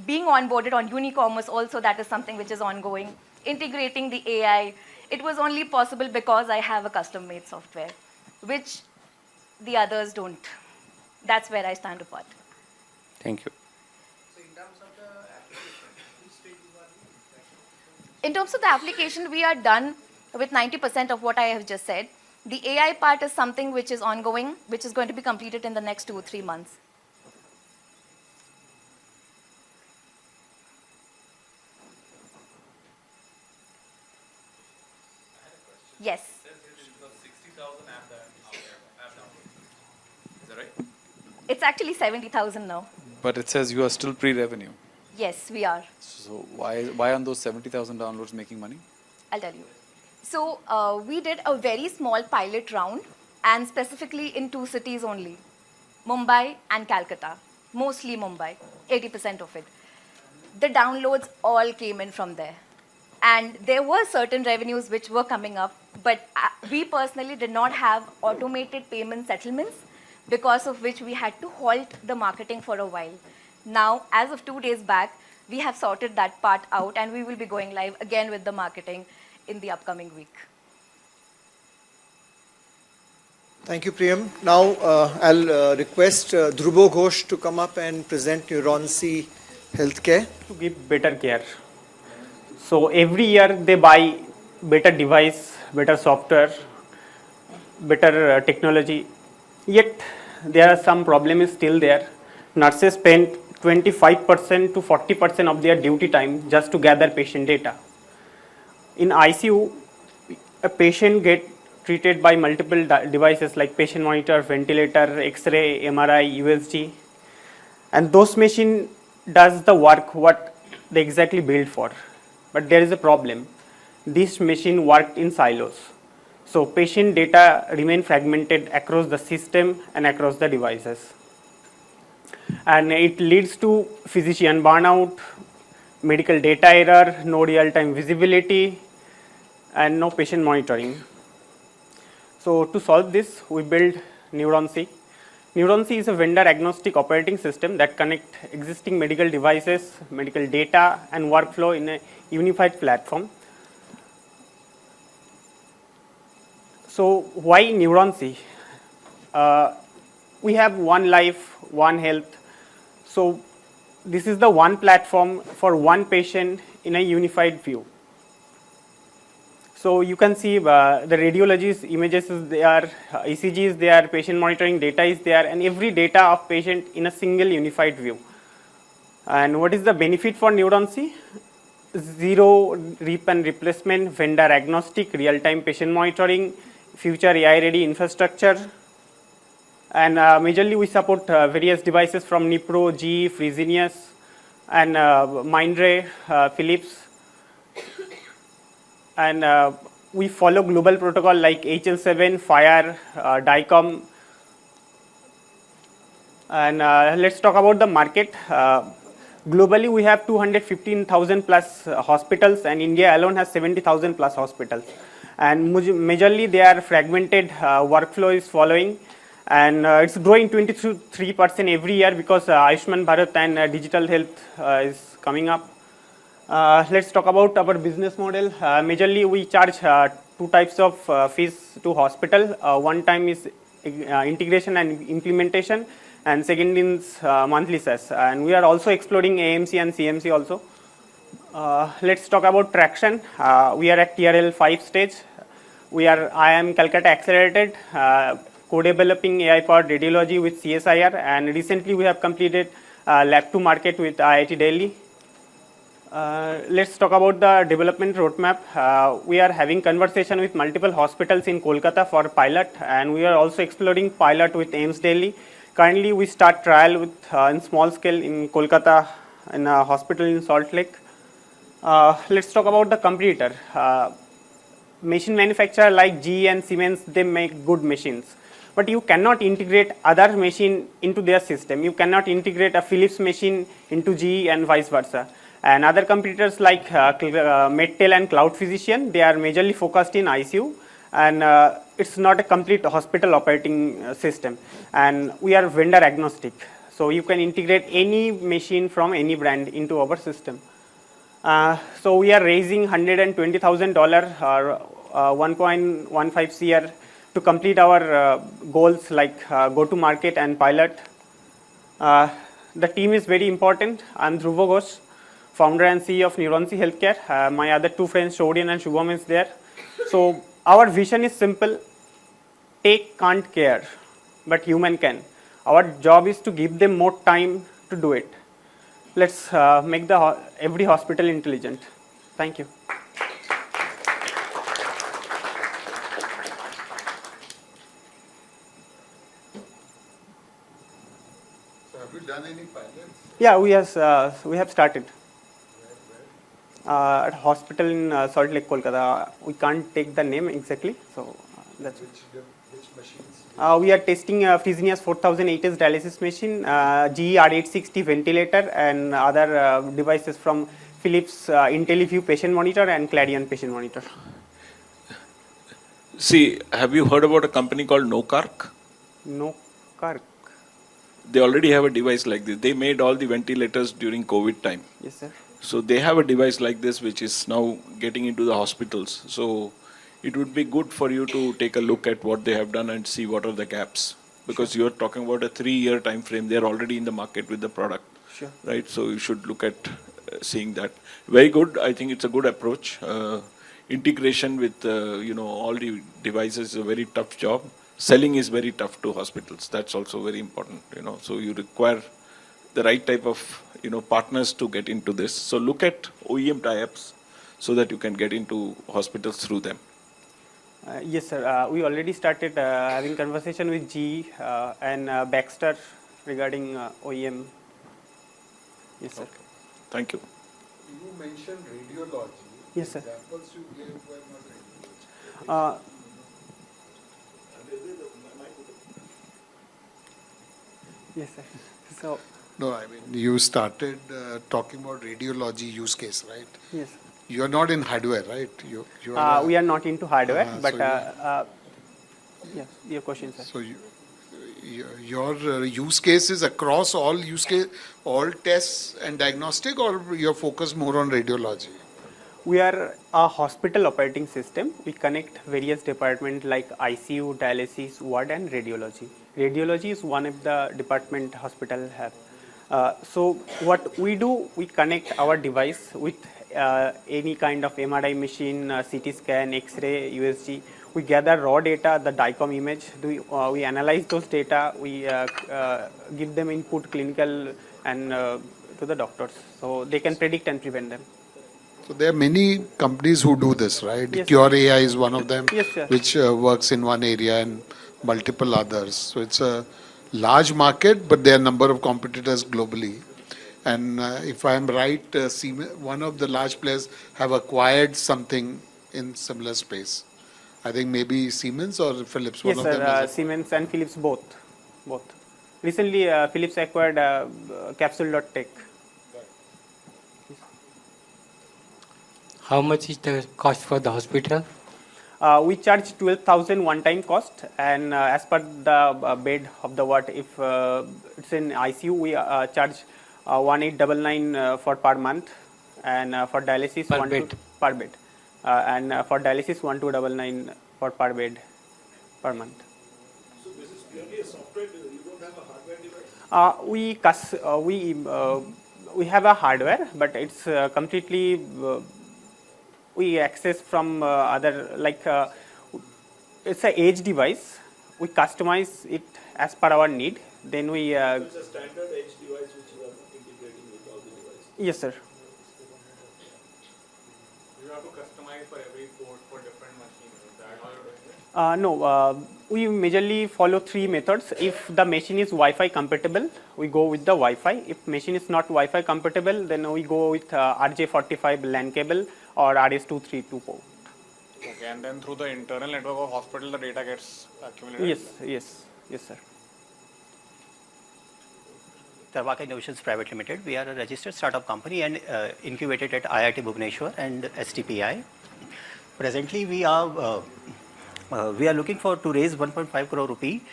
being onboarded on Unicommerce also, that is something which is ongoing. Integrating the AI, it was only possible because I have a custom-made software, which the others don't. That's where I stand apart. Thank you. In terms of the application, we are done with 90% of what I have just said. The AI part is something which is ongoing, which is going to be completed in the next 2 or 3 months. Yes. Is that right? It's actually 70,000 now. But it says you are still pre-revenue. Yes, we are. So why aren't those 70,000 downloads making money? I'll tell you. So we did a very small pilot round, and specifically in 2 cities only, Mumbai and Calcutta, mostly Mumbai, 80% of it. The downloads all came in from there. And there were certain revenues which were coming up, but we personally did not have automated payment settlements, because of which we had to halt the marketing for a while. Now, as of 2 days back, we have sorted that part out, and we will be going live again with the marketing in the upcoming week. Thank you, Priyam. Now I'll request Dhruvo Ghosh to come up and present Neuroncy Healthcare. To give better care. So every year they buy better device, better software, better technology. Yet there are some problems still there. Nurses spend 25% to 40% of their duty time just to gather patient data. In ICU, a patient gets treated by multiple devices like patient monitor, ventilator, X-ray, MRI, USG, and those machine does the work what they exactly built for. But there is a problem. This machine worked in silos. So patient data remain fragmented across the system and across the devices. And it leads to physician burnout, medical data error, no real-time visibility, and no patient monitoring. So to solve this, we built Neuroncy. Neuroncy is a vendor-agnostic operating system that connects existing medical devices, medical data, and workflow in a unified platform. So why Neuroncy? We have one life, one health. So this is the one platform for one patient in a unified view. So you can see the radiology's images is there, ECG is there, patient monitoring data is there, and every data of patient in a single unified view. And what is the benefit for Neuroncy? Zero rip and replacement, vendor agnostic, real-time patient monitoring, future AI-ready infrastructure. And majorly we support various devices from Nipro, GE, Fresenius, and Mindray, Philips. And we follow global protocol like HL7, FHIR, DICOM. And let's talk about the market. Globally, we have 215,000 plus hospitals, and India alone has 70,000 plus hospitals. And majorly, they are fragmented. Workflow is following, and it's growing 23% every year because Ayushman Bharat and digital health is coming up. Let's talk about our business model. Majorly, we charge two types of fees to hospital. One time is integration and implementation, and second is monthly SaaS. And we are also exploring AMC and CMC also. Let's talk about traction. We are at TRL 5 stage. We are IIM Calcutta accelerated, co-developing AI-powered radiology with CSIR, and recently we have completed lab to market with IIT Delhi. Let's talk about the development roadmap. We are having conversation with multiple hospitals in Kolkata for pilot, and we are also exploring pilot with AIMS Delhi. Currently, we start trial with in small scale in Kolkata in a hospital in Salt Lake. Let's talk about the competitor. Machine manufacturer like GE and Siemens, they make good machines. But you cannot integrate other machine into their system. You cannot integrate a Philips machine into GE and vice versa. And other competitors like Medtel and Cloud Physician, they are majorly focused in ICU, and it's not a complete hospital operating system. And we are vendor agnostic, so you can integrate any machine from any brand into our system. So we are raising $120,000 or 1.15 CR to complete our goals like go to market and pilot. The team is very important. I'm Dhruvo Ghosh, founder and CEO of Neuroncy Healthcare. My other two friends, Shodian and Shubham, is there. So our vision is simple. Tech can't care, but human can. Our job is to give them more time to do it. Let's make every hospital intelligent. Thank you. So have you done any pilots? Yeah, we have started. At hospital in Salt Lake, Kolkata. We can't take the name exactly, so that's which machines? We are testing Fresenius 4008's dialysis machine, GE R860 ventilator, and other devices from Philips IntelliView patient monitor and Clarion patient monitor. See, have you heard about a company called Nokark? Nokark. They already have a device like this. They made all the ventilators during COVID time. Yes, sir. So they have a device like this which is now getting into the hospitals. So it would be good for you to take a look at what they have done and see what are the gaps. Because you're talking about a 3-year time frame, they're already in the market with the product. Sure. Right? So you should look at seeing that. Very good. I think it's a good approach. Integration with, all the devices is a very tough job. Selling is very tough to hospitals. That's also very important, So you require the right type of, partners to get into this. So look at OEM tie-ups so that you can get into hospitals through them. Yes, sir. We already started having conversation with GE and Baxter regarding OEM. Yes, sir. Okay. Thank you. You mentioned radiology. Yes, sir. Examples you gave were not radiology. Yes, sir. So. No, I mean, you started talking about radiology use case, right? Yes. You're not in hardware, right? You are we are not into hardware, but so yes, your question, sir. So your use case is across all use case, all tests and diagnostic, or you're focused more on radiology? We are a hospital operating system. We connect various departments like ICU, dialysis, ward, and radiology. Radiology is one of the department hospital have. So what we do, we connect our device with any kind of MRI machine, CT scan, X-ray, USG. We gather raw data, the DICOM image. We analyze those data. We give them input, clinical, and to the doctors, so they can predict and prevent them. So there are many companies who do this, right? Yes, Cure AI is one of them, yes, sir. which works in one area and multiple others. So it's a large market, but there are a number of competitors globally. And if I am right, one of the large players have acquired something in similar space. I think maybe Siemens or Philips. Yes, one of them sir. has Siemens and Philips both. Recently, Philips acquired Capsule.tech. How much is the cost for the hospital? We charge 12,000 one-time cost, and as per the bed of the ward, if it's in ICU, we charge 1899 for per month, and for dialysis Per bed. Per bed, and for dialysis 1299 for per bed per month. So this is purely a software. You don't have a hardware device? We have a hardware, but it's completely we access from other, like it's an edge device. We customize it as per our need. Then we. It's a standard edge device which you are integrating with all the devices. Yes, sir. You have to customize for every port for different machines. Is that how you're doing it? No, we majorly follow 3 methods. If the machine is Wi-Fi compatible, we go with the Wi-Fi. If machine is not Wi-Fi compatible, then we go with RJ45 LAN cable or RS232 port. Okay, and then through the internal network of hospital, the data gets accumulated? Yes, sir. Tarvaka Innovations Private Limited. We are a registered startup company and incubated at IIT Bhubaneswar and STPI. Presently, we are looking to raise 1.5 crore rupee,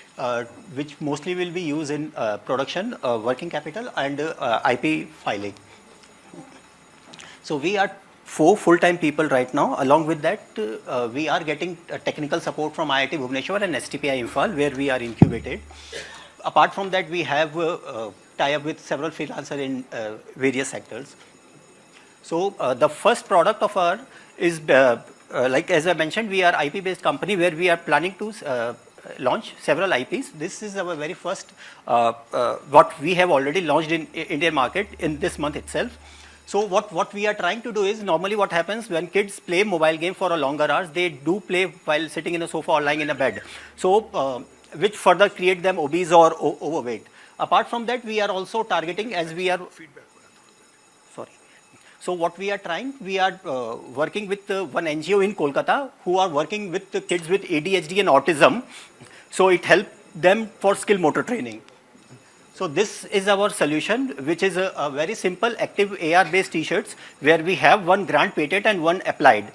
which mostly will be used in production, working capital, and IP filing. So we are 4 full-time people right now. Along with that, we are getting technical support from IIT Bhubaneswar and STPI Imphal, where we are incubated. Apart from that, we have tie-up with several freelancers in various sectors. So the first product of ours is, like as I mentioned, we are IP-based company where we are planning to launch several IPs. This is our very first, what we have already launched in Indian market in this month itself. So what we are trying to do is, normally what happens when kids play mobile game for a longer hours, they do play while sitting in a sofa or lying in a bed. So which further create them obese or overweight. Apart from that, we are also targeting, as we are So what we are trying, we are working with one NGO in Kolkata who are working with the kids with ADHD and autism. So it helps them for skill motor training. So this is our solution, which is a very simple active AR-based t-shirts where we have one grant patent and one applied.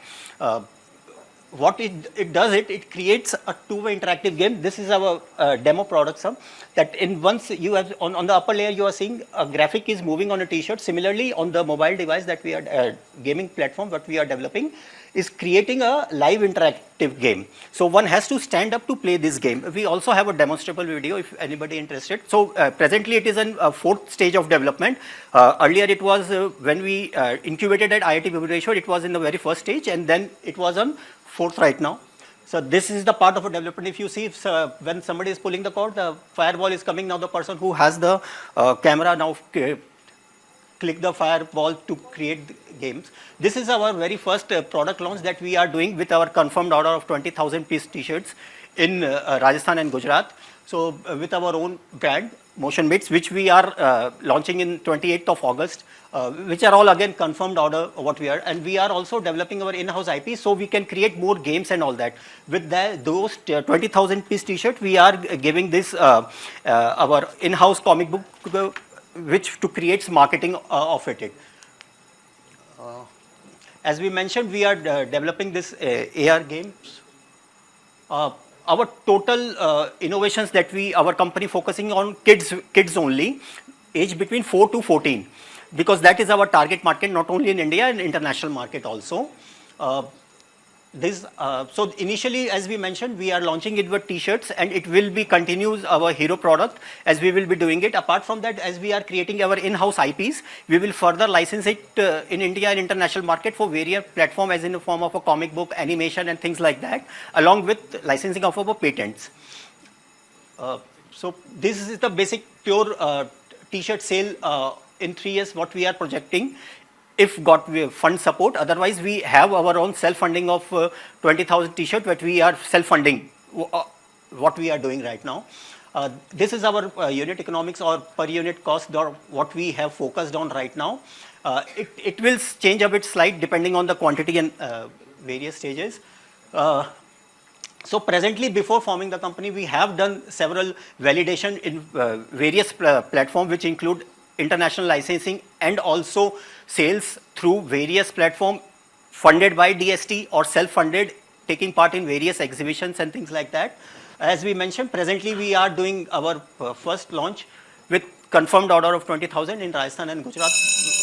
What it does, it creates a two-way interactive game. This is our demo product, sir. That in once you have on the upper layer, you are seeing a graphic is moving on a t-shirt. Similarly, on the mobile device that we are gaming platform, what we are developing, is creating a live interactive game. So one has to stand up to play this game. We also have a demonstrable video if anybody interested. So presently it is in a 4th stage of development. Earlier it was when we incubated at IIT Bhubaneswar, it was in the very first stage, and then it was on 4th right now. So this is the part of a development. If you see when somebody is pulling the cord, the fireball is coming. Now the person who has the camera now click the fireball to create the games. This is our very first product launch that we are doing with our confirmed order of 20,000 piece t-shirts in Rajasthan and Gujarat. So with our own brand, Motion Bits, which we are launching in 28th of August, which are all again confirmed order what we are. And we are also developing our in-house IP so we can create more games and all that. With those 20,000 piece t-shirt, we are giving this our in-house comic book which to create marketing of it. As we mentioned, we are developing this AR games. Our total innovations that our company focusing on kids only, age between 4 to 14, because that is our target market, not only in India and international market also. So initially, as we mentioned, we are launching it with t-shirts, and it will be continues our hero product as we will be doing it. Apart from that, as we are creating our in-house IPs, we will further license it in India and international market for various platforms, as in the form of a comic book, animation, and things like that, along with licensing of our patents. So this is the basic pure t-shirt sale in 3 years what we are projecting, if got fund support. Otherwise, we have our own self-funding of 20,000 t-shirts, but we are self-funding what we are doing right now. This is our unit economics or per unit cost, or what we have focused on right now. It will change a bit slight depending on the quantity and various stages. So presently, before forming the company, we have done several validation in various platforms, which include international licensing and also sales through various platforms funded by DST or self-funded, taking part in various exhibitions and things like that. As we mentioned, presently we are doing our first launch with confirmed order of 20,000 in Rajasthan and Gujarat,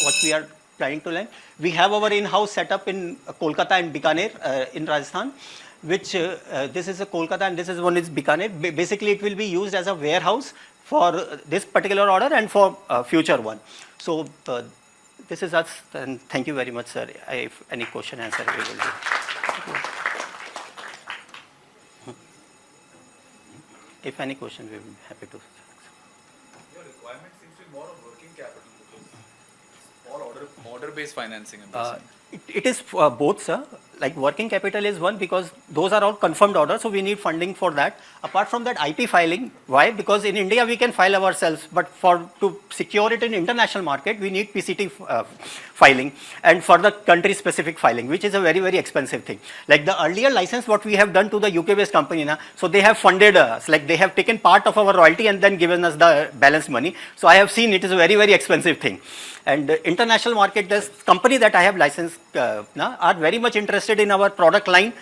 what we are planning to launch. We have our in-house setup in Kolkata and Bikaner in Rajasthan, which this is a Kolkata and this is one is Bikaner. Basically, it will be used as a warehouse for this particular order and for future one. So this is us, and thank you very much, sir. If any question, answer, we will do. If any question, we will be happy to. Your requirement seems to be more of working capital, because all order-based financing. It is both, sir. Like working capital is one, because those are all confirmed orders, so we need funding for that. Apart from that, IP filing. Why? Because in India we can file ourselves, but to secure it in international market, we need PCT filing and for the country-specific filing, which is a very, very expensive thing. Like the earlier license, what we have done to the UK-based company, so they have funded us, like they have taken part of our royalty and then given us the balance money. So I have seen it is a very, very expensive thing. And international market, this company that I have licensed are very much interested in our product line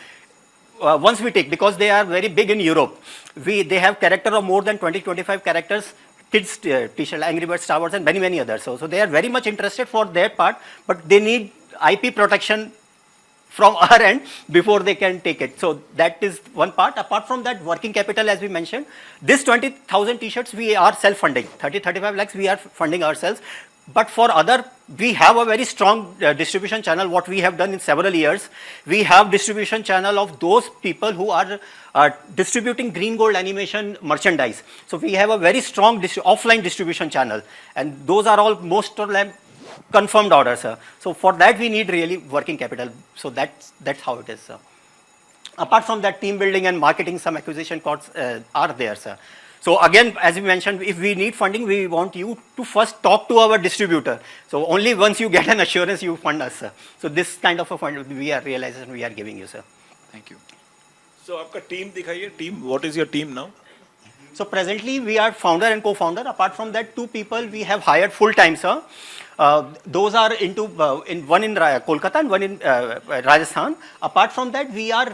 once we take, because they are very big in Europe. They have character of more than 20-25 characters, kids t-shirt, Angry Birds, Star Wars, and many, many others. So they are very much interested for their part, but they need IP protection from our end before they can take it. So that is one part. Apart from that, working capital, as we mentioned, this 20,000 t-shirts we are self-funding, 30-35 lakhs we are funding ourselves. But for other, we have a very strong distribution channel, what we have done in several years. We have distribution channel of those people who are distributing green gold animation merchandise. So we have a very strong offline distribution channel, and those are all most of them confirmed orders, sir. So for that we need really working capital. So that's how it is, sir. Apart from that, team building and marketing, some acquisition costs are there, sir. So again, as we mentioned, if we need funding, we want you to first talk to our distributor. So only once you get an assurance, you fund us, sir. So this kind of a fund we are realizing we are giving you, sir. Thank you. So आपका team दिखाइए, team, what is your team now? So presently we are founder and co-founder. Apart from that, 2 people we have hired full-time, sir. Those are into one in Kolkata and one in Rajasthan. Apart from that, we are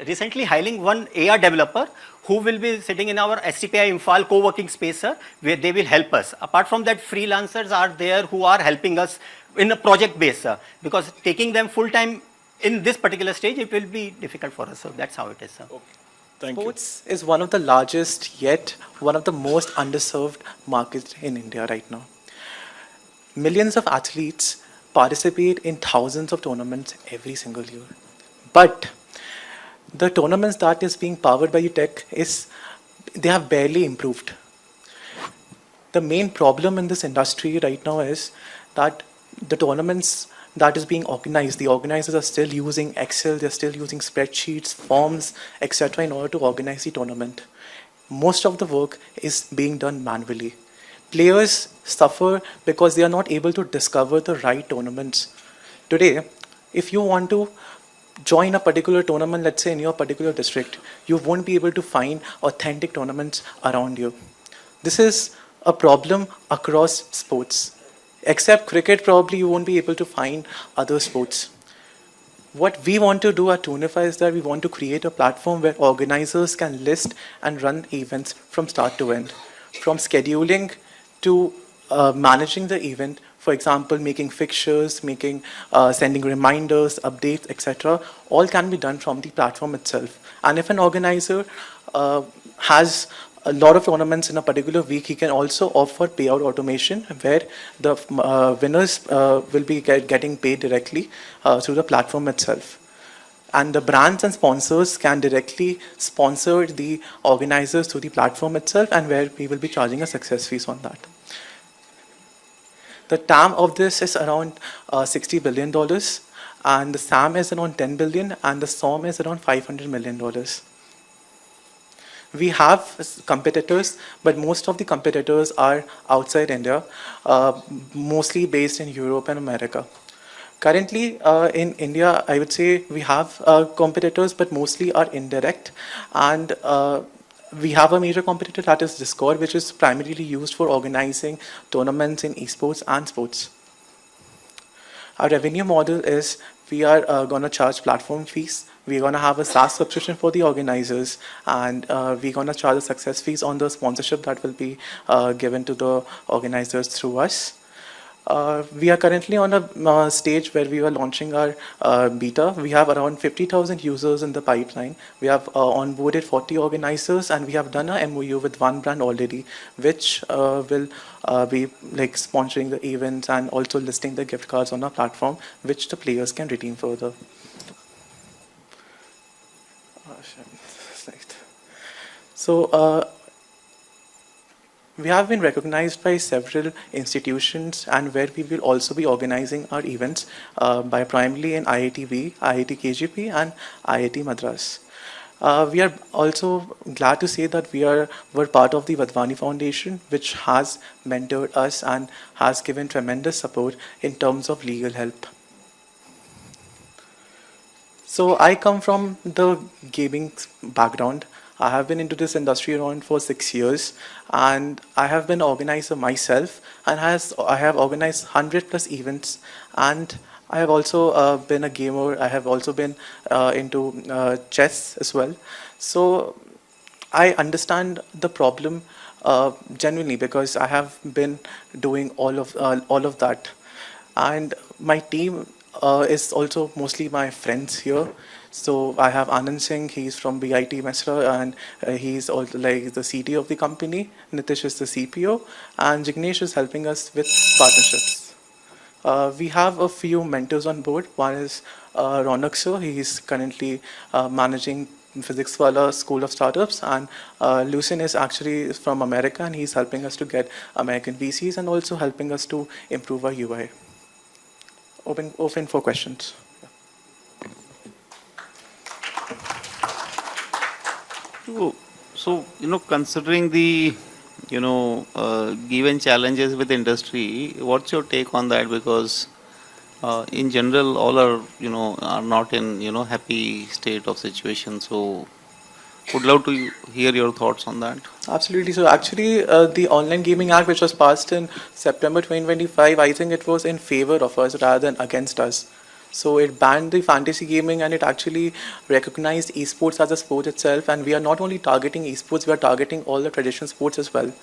recently hiring one AR developer who will be sitting in our STPI Imphal co-working space, sir, where they will help us. Apart from that, freelancers are there who are helping us in a project base, sir, because taking them full-time in this particular stage, it will be difficult for us. So that's how it is, sir. Sports is one of the largest, yet one of the most underserved markets in India right now. Millions of athletes participate in thousands of tournaments every single year. But the tournaments that is being powered by tech they have barely improved. The main problem in this industry right now is that the tournaments that is being organized, the organizers are still using Excel, they're still using spreadsheets, forms, etc. in order to organize the tournament. Most of the work is being done manually. Players suffer because they are not able to discover the right tournaments. Today, if you want to join a particular tournament, let's say in your particular district, you won't be able to find authentic tournaments around you. This is a problem across sports. Except cricket, probably you won't be able to find other sports. What we want to do at Toonify is that we want to create a platform where organizers can list and run events from start to end. From scheduling to managing the event, for example, making fixtures, sending reminders, updates, etc. All can be done from the platform itself. And if an organizer has a lot of tournaments in a particular week, he can also offer payout automation where the winners will be getting paid directly through the platform itself. And the brands and sponsors can directly sponsor the organizers through the platform itself, and where we will be charging a success fees on that. The TAM of this is around $60 billion, and the SAM is around $10 billion, and the SOM is around $500 million. We have competitors, but most of the competitors are outside India, mostly based in Europe and America. Currently, in India, I would say we have competitors, but mostly are indirect. And we have a major competitor, that is Discord, which is primarily used for organizing tournaments in esports and sports. Our revenue model is we are going to charge platform fees. We're going to have a SaaS subscription for the organizers, and we're going to charge the success fees on the sponsorship that will be given to the organizers through us. We are currently on a stage where we are launching our beta. We have around 50,000 users in the pipeline. We have onboarded 40 organizers, and we have done a MOU with one brand already, which will be like sponsoring the events and also listing the gift cards on our platform, which the players can redeem further. So we have been recognized by several institutions, and where we will also be organizing our events by primarily in IIT-B, IIT KGP, and IIT Madras. We are also glad to say that we're part of the Vadvani Foundation, which has mentored us and has given tremendous support in terms of legal help. So I come from the gaming background. I have been into this industry around for 6 years, and I have been an organizer myself, and I have organized 100+ events, and I have also been a gamer. I have also been into chess as well. So I understand the problem genuinely, because I have been doing all of that, and my team is also mostly my friends here. So I have Anand Singh, he's from BIT Mesra, and he's also like the CTO of the company. Nitish is the CPO, and Jignesh is helping us with partnerships. We have a few mentors on board. One is Ronak sir. He's currently managing Physics Wala School of Startups, and Lucien is actually from America, and he's helping us to get American VCs and also helping us to improve our UI. Open for questions. So, considering the, given challenges with industry, what's your take on that? Because in general, all are not in, happy state of situation. So, would love to hear your thoughts on that. Absolutely. So actually, the Online Gaming Act, which was passed in September 2025, I think it was in favor of us rather than against us. So it banned the fantasy gaming, and it actually recognized esports as a sport itself. And we are not only targeting esports, we are targeting all the traditional sports as well.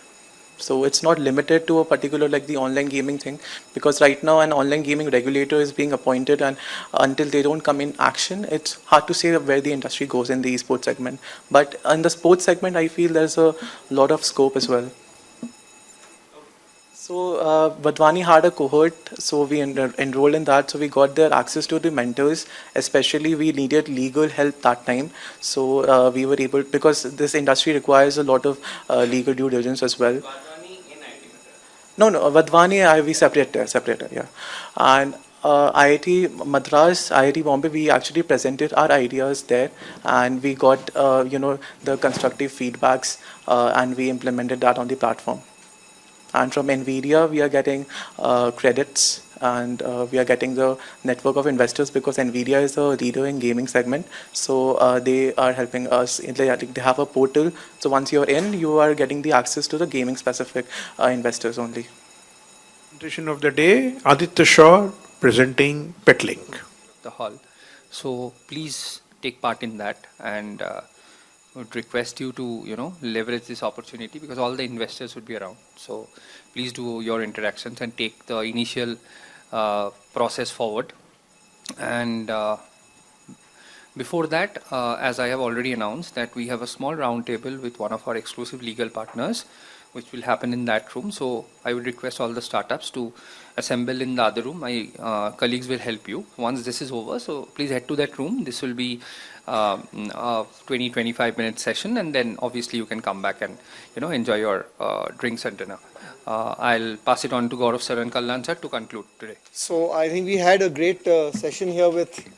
So it's not limited to a particular like the online gaming thing, because right now an online gaming regulator is being appointed, and until they don't come in action, it's hard to say where the industry goes in the esports segment. But in the sports segment, I feel there's a lot of scope as well. So Vadvani had a cohort, so we enrolled in that. So we got their access to the mentors. Especially we needed legal help that time. So we were able, because this industry requires a lot of legal due diligence as well. No, Vadvani we separated, yeah. And IIT Madras, IIT Bombay, we actually presented our ideas there, and we got the constructive feedbacks, and we implemented that on the platform. And from NVIDIA, we are getting credits, and we are getting the network of investors, because NVIDIA is a leader in gaming segment. So they are helping us. They have a portal. So once you're in, you are getting the access to the gaming specific investors only. Presentation of the day, Aditya Shaw presenting PetLink. The hall. So please take part in that, and would request you to leverage this opportunity, because all the investors would be around. So please do your interactions and take the initial process forward. And before that, as I have already announced, that we have a small roundtable with one of our exclusive legal partners, which will happen in that room. So I would request all the startups to assemble in the other room. My colleagues will help you once this is over. So please head to that room. This will be a 20-25 minute session, and then obviously you can come back and enjoy your drinks and dinner. I'll pass it on to Gaurav sir and Kalyan sir to conclude today. So I think we had a great session here with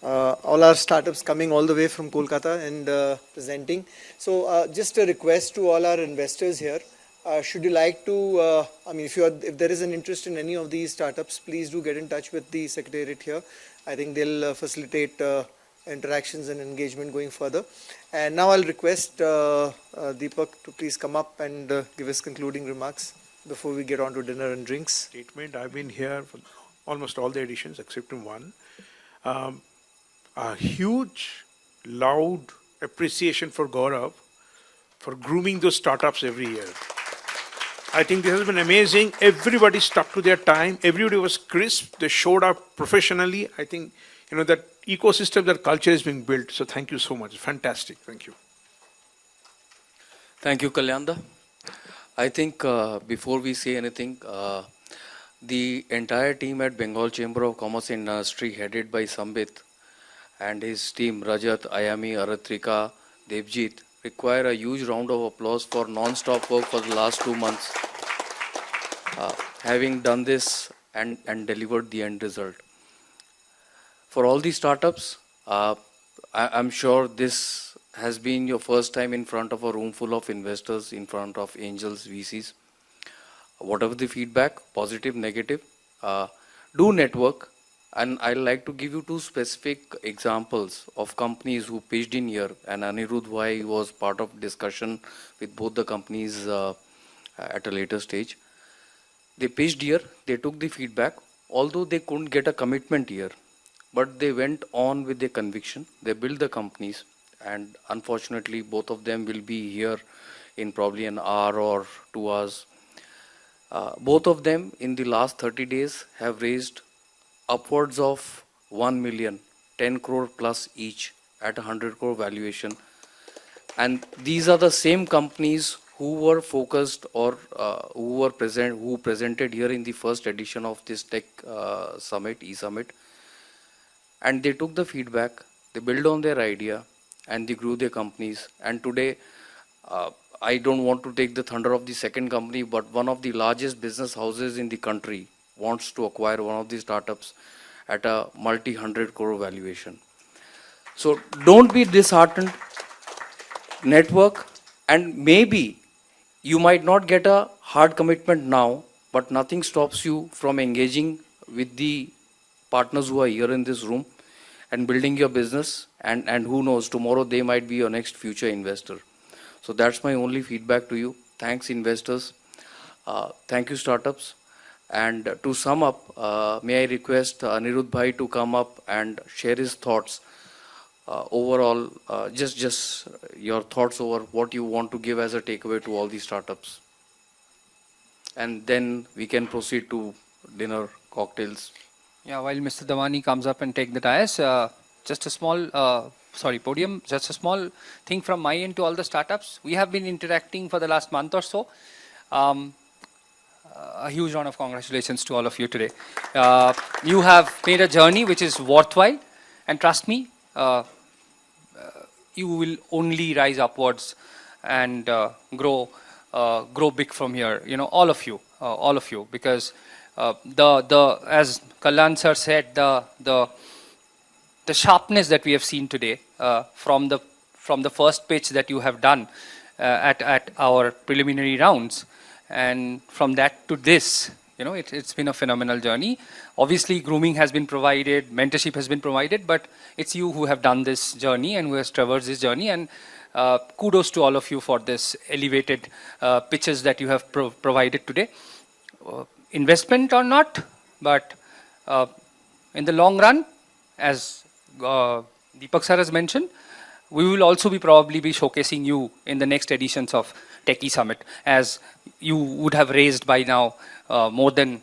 all our startups coming all the way from Kolkata and presenting. So just a request to all our investors here. Should you like to, if there is an interest in any of these startups, please do get in touch with the secretariat here. I think they'll facilitate interactions and engagement going further. And now I'll request Deepak to please come up and give his concluding remarks before we get on to dinner and drinks. Statement. I've been here for almost all the editions except in one. A huge, loud appreciation for Gaurav for grooming those startups every year. I think this has been amazing. Everybody stuck to their time. Everybody was crisp. They showed up professionally. I think, that ecosystem, that culture is being built. So thank you so much. Fantastic. Thank you. Thank you, Kalyanda. I think before we say anything, the entire team at Bengal Chamber of Commerce and Industry, headed by Sambit and his team, Rajat, Ayami, Aratrika, Devjit, require a huge round of applause for non-stop work for the last 2 months, having done this and delivered the end result. For all these startups, I'm sure this has been your first time in front of a room full of investors, in front of angels, VCs. Whatever the feedback, positive, negative, do network. And I'd like to give you 2 specific examples of companies who pitched in here, and Anirudh Bhai was part of discussion with both the companies at a later stage. They pitched here, they took the feedback, although they couldn't get a commitment here, but they went on with their conviction. They built the companies, and unfortunately both of them will be here in probably an hour or 2 hours. Both of them in the last 30 days have raised upwards of 1 million, 10 crore plus each at 100 crore valuation. And these are the same companies who were focused or who presented here in the first edition of this tech summit, e-summit. And they took the feedback, they built on their idea, and they grew their companies. And today, I don't want to take the thunder of the second company, but one of the largest business houses in the country wants to acquire one of these startups at a multi-100 crore valuation. So don't be disheartened. Network, and maybe you might not get a hard commitment now, but nothing stops you from engaging with the partners who are here in this room and building your business, and who knows, tomorrow they might be your next future investor. So that's my only feedback to you. Thanks, investors. Thank you, startups. And to sum up, may I request Anirudh Bhai to come up and share his thoughts. Overall, just your thoughts over what you want to give as a takeaway to all these startups. and then we can proceed to dinner, cocktails. Yeah, while Mr. Damani comes up and take the dais, just a small, podium, just a small thing from my end to all the startups. We have been interacting for the last month or so. A huge round of congratulations to all of you today. You have made a journey which is worthwhile, and trust me, you will only rise upwards and grow big from here. You know, all of you, because as Kalyan sir said, the sharpness that we have seen today from the first pitch that you have done at our preliminary rounds, and from that to this, you know, it's been a phenomenal journey. Obviously, grooming has been provided, mentorship has been provided, but it's you who have done this journey and who has traversed this journey. And kudos to all of you for this elevated pitches that you have provided today. Investment or not, but in the long run, as Deepak sir has mentioned, we will also probably be showcasing you in the next editions of Techie Summit, as you would have raised by now more than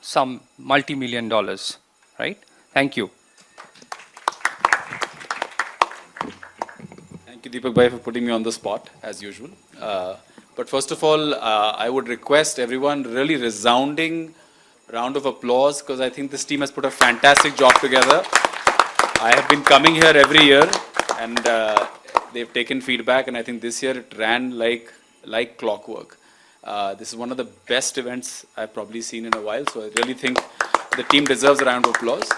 some multi-million dollars, right? Thank you. Thank you, Deepak Bhai, for putting me on the spot, as usual. But first of all, I would request everyone really resounding round of applause, because I think this team has put a fantastic job together. I have been coming here every year, and they've taken feedback, and I think this year it ran like clockwork. This is one of the best events I've probably seen in a while, so I really think the team deserves a round of applause.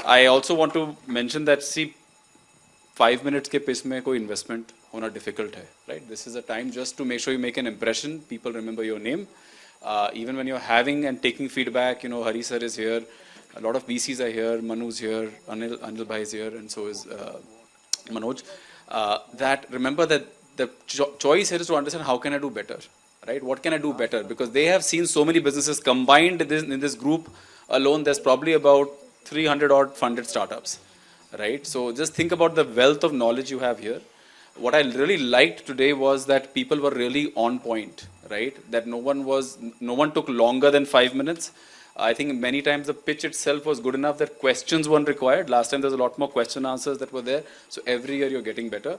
I also want to mention that, see, 5 minutes के pitch में कोई investment होना difficult है, right? This is a time just to make sure you make an impression, people remember your name. Even when you're having and taking feedback, you know, Hari sir is here, a lot of VCs are here, Manu's here, Anil Bhai is here, and so is Manoj. That remember that the choice here is to understand how can I do better, right? What can I do better? Because they have seen so many businesses combined in this group alone. There's probably about 300 odd funded startups, right? So just think about the wealth of knowledge you have here. What I really liked today was that people were really on point, right? That no one took longer than 5 minutes. I think many times the pitch itself was good enough that questions weren't required. Last time there was a lot more question answers that were there. So every year you're getting better.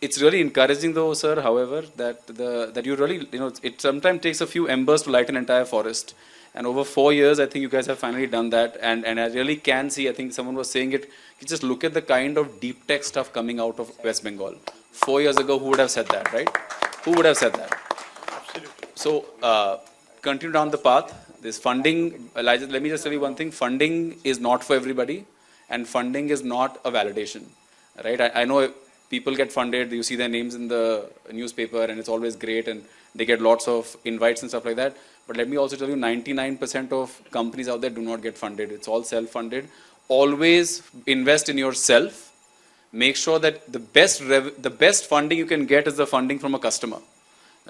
It's really encouraging though, sir, however, that you really, you know, it sometimes takes a few embers to light an entire forest. And over 4 years, I think you guys have finally done that. And I really can see, I think someone was saying it, you just look at the kind of deep tech stuff coming out of West Bengal. 4 years ago, who would have said that, right? Who would have said that? Absolutely. So, continue down the path. This funding, Elijah, let me just tell you one thing. Funding is not for everybody. And funding is not a validation, right? I know people get funded, you see their names in the newspaper, and it's always great, and they get lots of invites and stuff like that. But let me also tell you, 99% of companies out there do not get funded. It's all self-funded. Always invest in yourself. Make sure that the best funding you can get is the funding from a customer,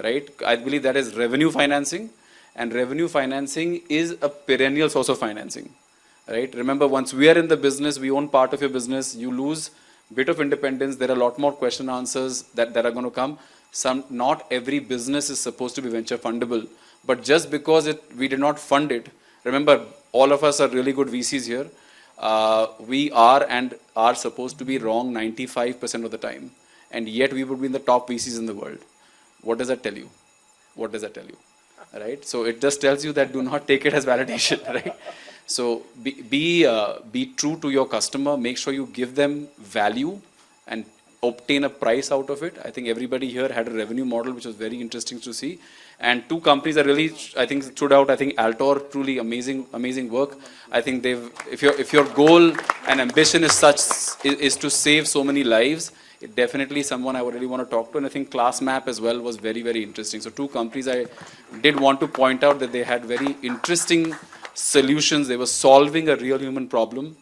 right? I believe that is revenue financing, and revenue financing is a perennial source of financing, right? Remember, once we are in the business, we own part of your business, you lose a bit of independence. There are a lot more question answers that are going to come. Not every business is supposed to be venture fundable. But just because we did not fund it, remember, all of us are really good VCs here. We are and are supposed to be wrong 95% of the time. And yet we would be in the top VCs in the world. What does that tell you? What does that tell you? Right? So it just tells you that do not take it as validation, right? So be true to your customer. Make sure you give them value and obtain a price out of it. I think everybody here had a revenue model which was very interesting to see. And 2 companies that really, I think, stood out. I think Altor, truly amazing work. I think if your goal and ambition is to save so many lives, it definitely someone I would really want to talk to. And I think ClassMap as well was very, very interesting. So 2 companies I did want to point out that they had very interesting solutions. They were solving a real human problem,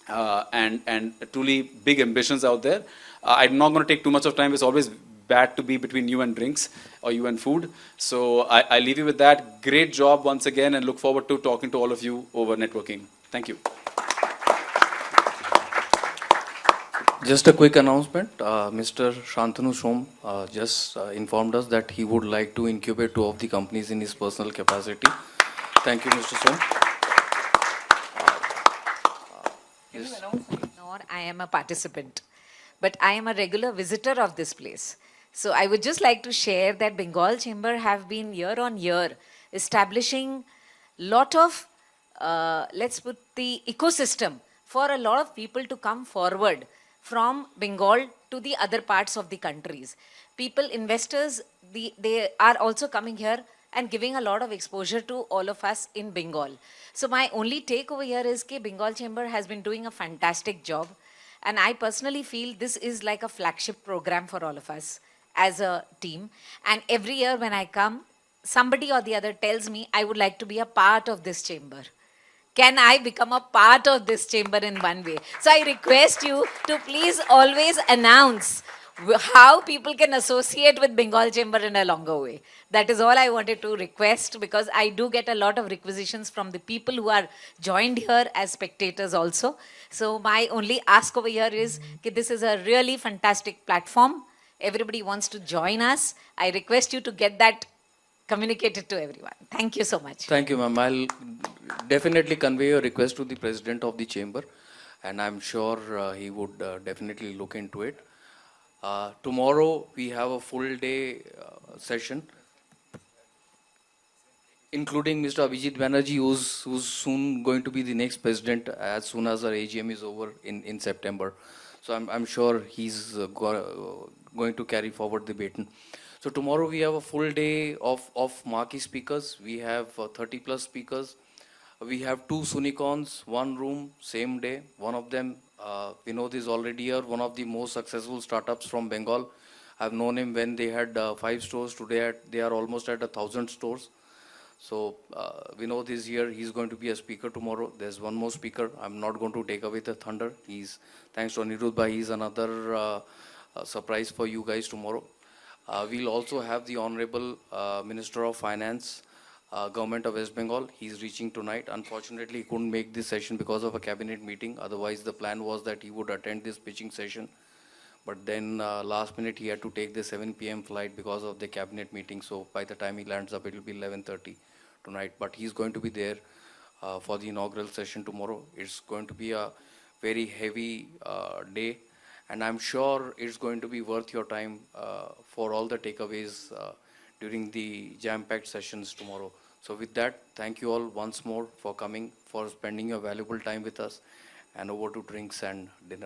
and truly big ambitions out there. I'm not going to take too much of time. It's always bad to be between you and drinks or you and food. So I leave you with that. Great job once again, and look forward to talking to all of you over networking. Thank you. Just a quick announcement. Mr. Shantanu Shom just informed us that he would like to incubate 2 of the companies in his personal capacity. Thank you, Mr. Shom. Yes. Nor I am a participant, but I am a regular visitor of this place. So I would just like to share that Bengal Chamber have been year on year establishing lot of, let's put the ecosystem for a lot of people to come forward from Bengal to the other parts of the countries. People, investors, they are also coming here and giving a lot of exposure to all of us in Bengal. So my only take over here is that Bengal Chamber has been doing a fantastic job. And I personally feel this is like a flagship program for all of us as a team. And every year when I come, somebody or the other tells me, I would like to be a part of this chamber. Can I become a part of this chamber in one way? So I request you to please always announce how people can associate with Bengal Chamber in a longer way. That is all I wanted to request, because I do get a lot of requisitions from the people who are joined here as spectators also. So my only ask over here is that this is a really fantastic platform. Everybody wants to join us. I request you to get that communicated to everyone. Thank you so much. Thank you, ma'am. I'll definitely convey your request to the president of the chamber, and I'm sure he would definitely look into it. Tomorrow we have a full day session, including Mr. Abhijit Banerjee, who's soon going to be the next president as soon as our AGM is over in September. So I'm sure he's going to carry forward the baton. So tomorrow we have a full day of marquee speakers. We have 30 plus speakers. We have 2 Sunicons, 1 room, same day. One of them, Vinod is already here, one of the most successful startups from Bengal. I've known him when they had 5 stores. Today they are almost at 1,000 stores. So Vinod is here. He's going to be a speaker tomorrow. There's one more speaker. I'm not going to take away the thunder. Thanks to Anirudh Bhai, he's another surprise for you guys tomorrow. We'll also have the Honorable Minister of Finance, Government of West Bengal. He's reaching tonight. Unfortunately, he couldn't make this session because of a cabinet meeting. Otherwise, the plan was that he would attend this pitching session. But then last minute, he had to take the 7 p.m. flight because of the cabinet meeting. So by the time he lands up, it will be 11:30 tonight. But he's going to be there for the inaugural session tomorrow. It's going to be a very heavy day. And I'm sure it's going to be worth your time for all the takeaways during the jam-packed sessions tomorrow. So with that, thank you all once more for coming, for spending your valuable time with us, and over to drinks and dinner.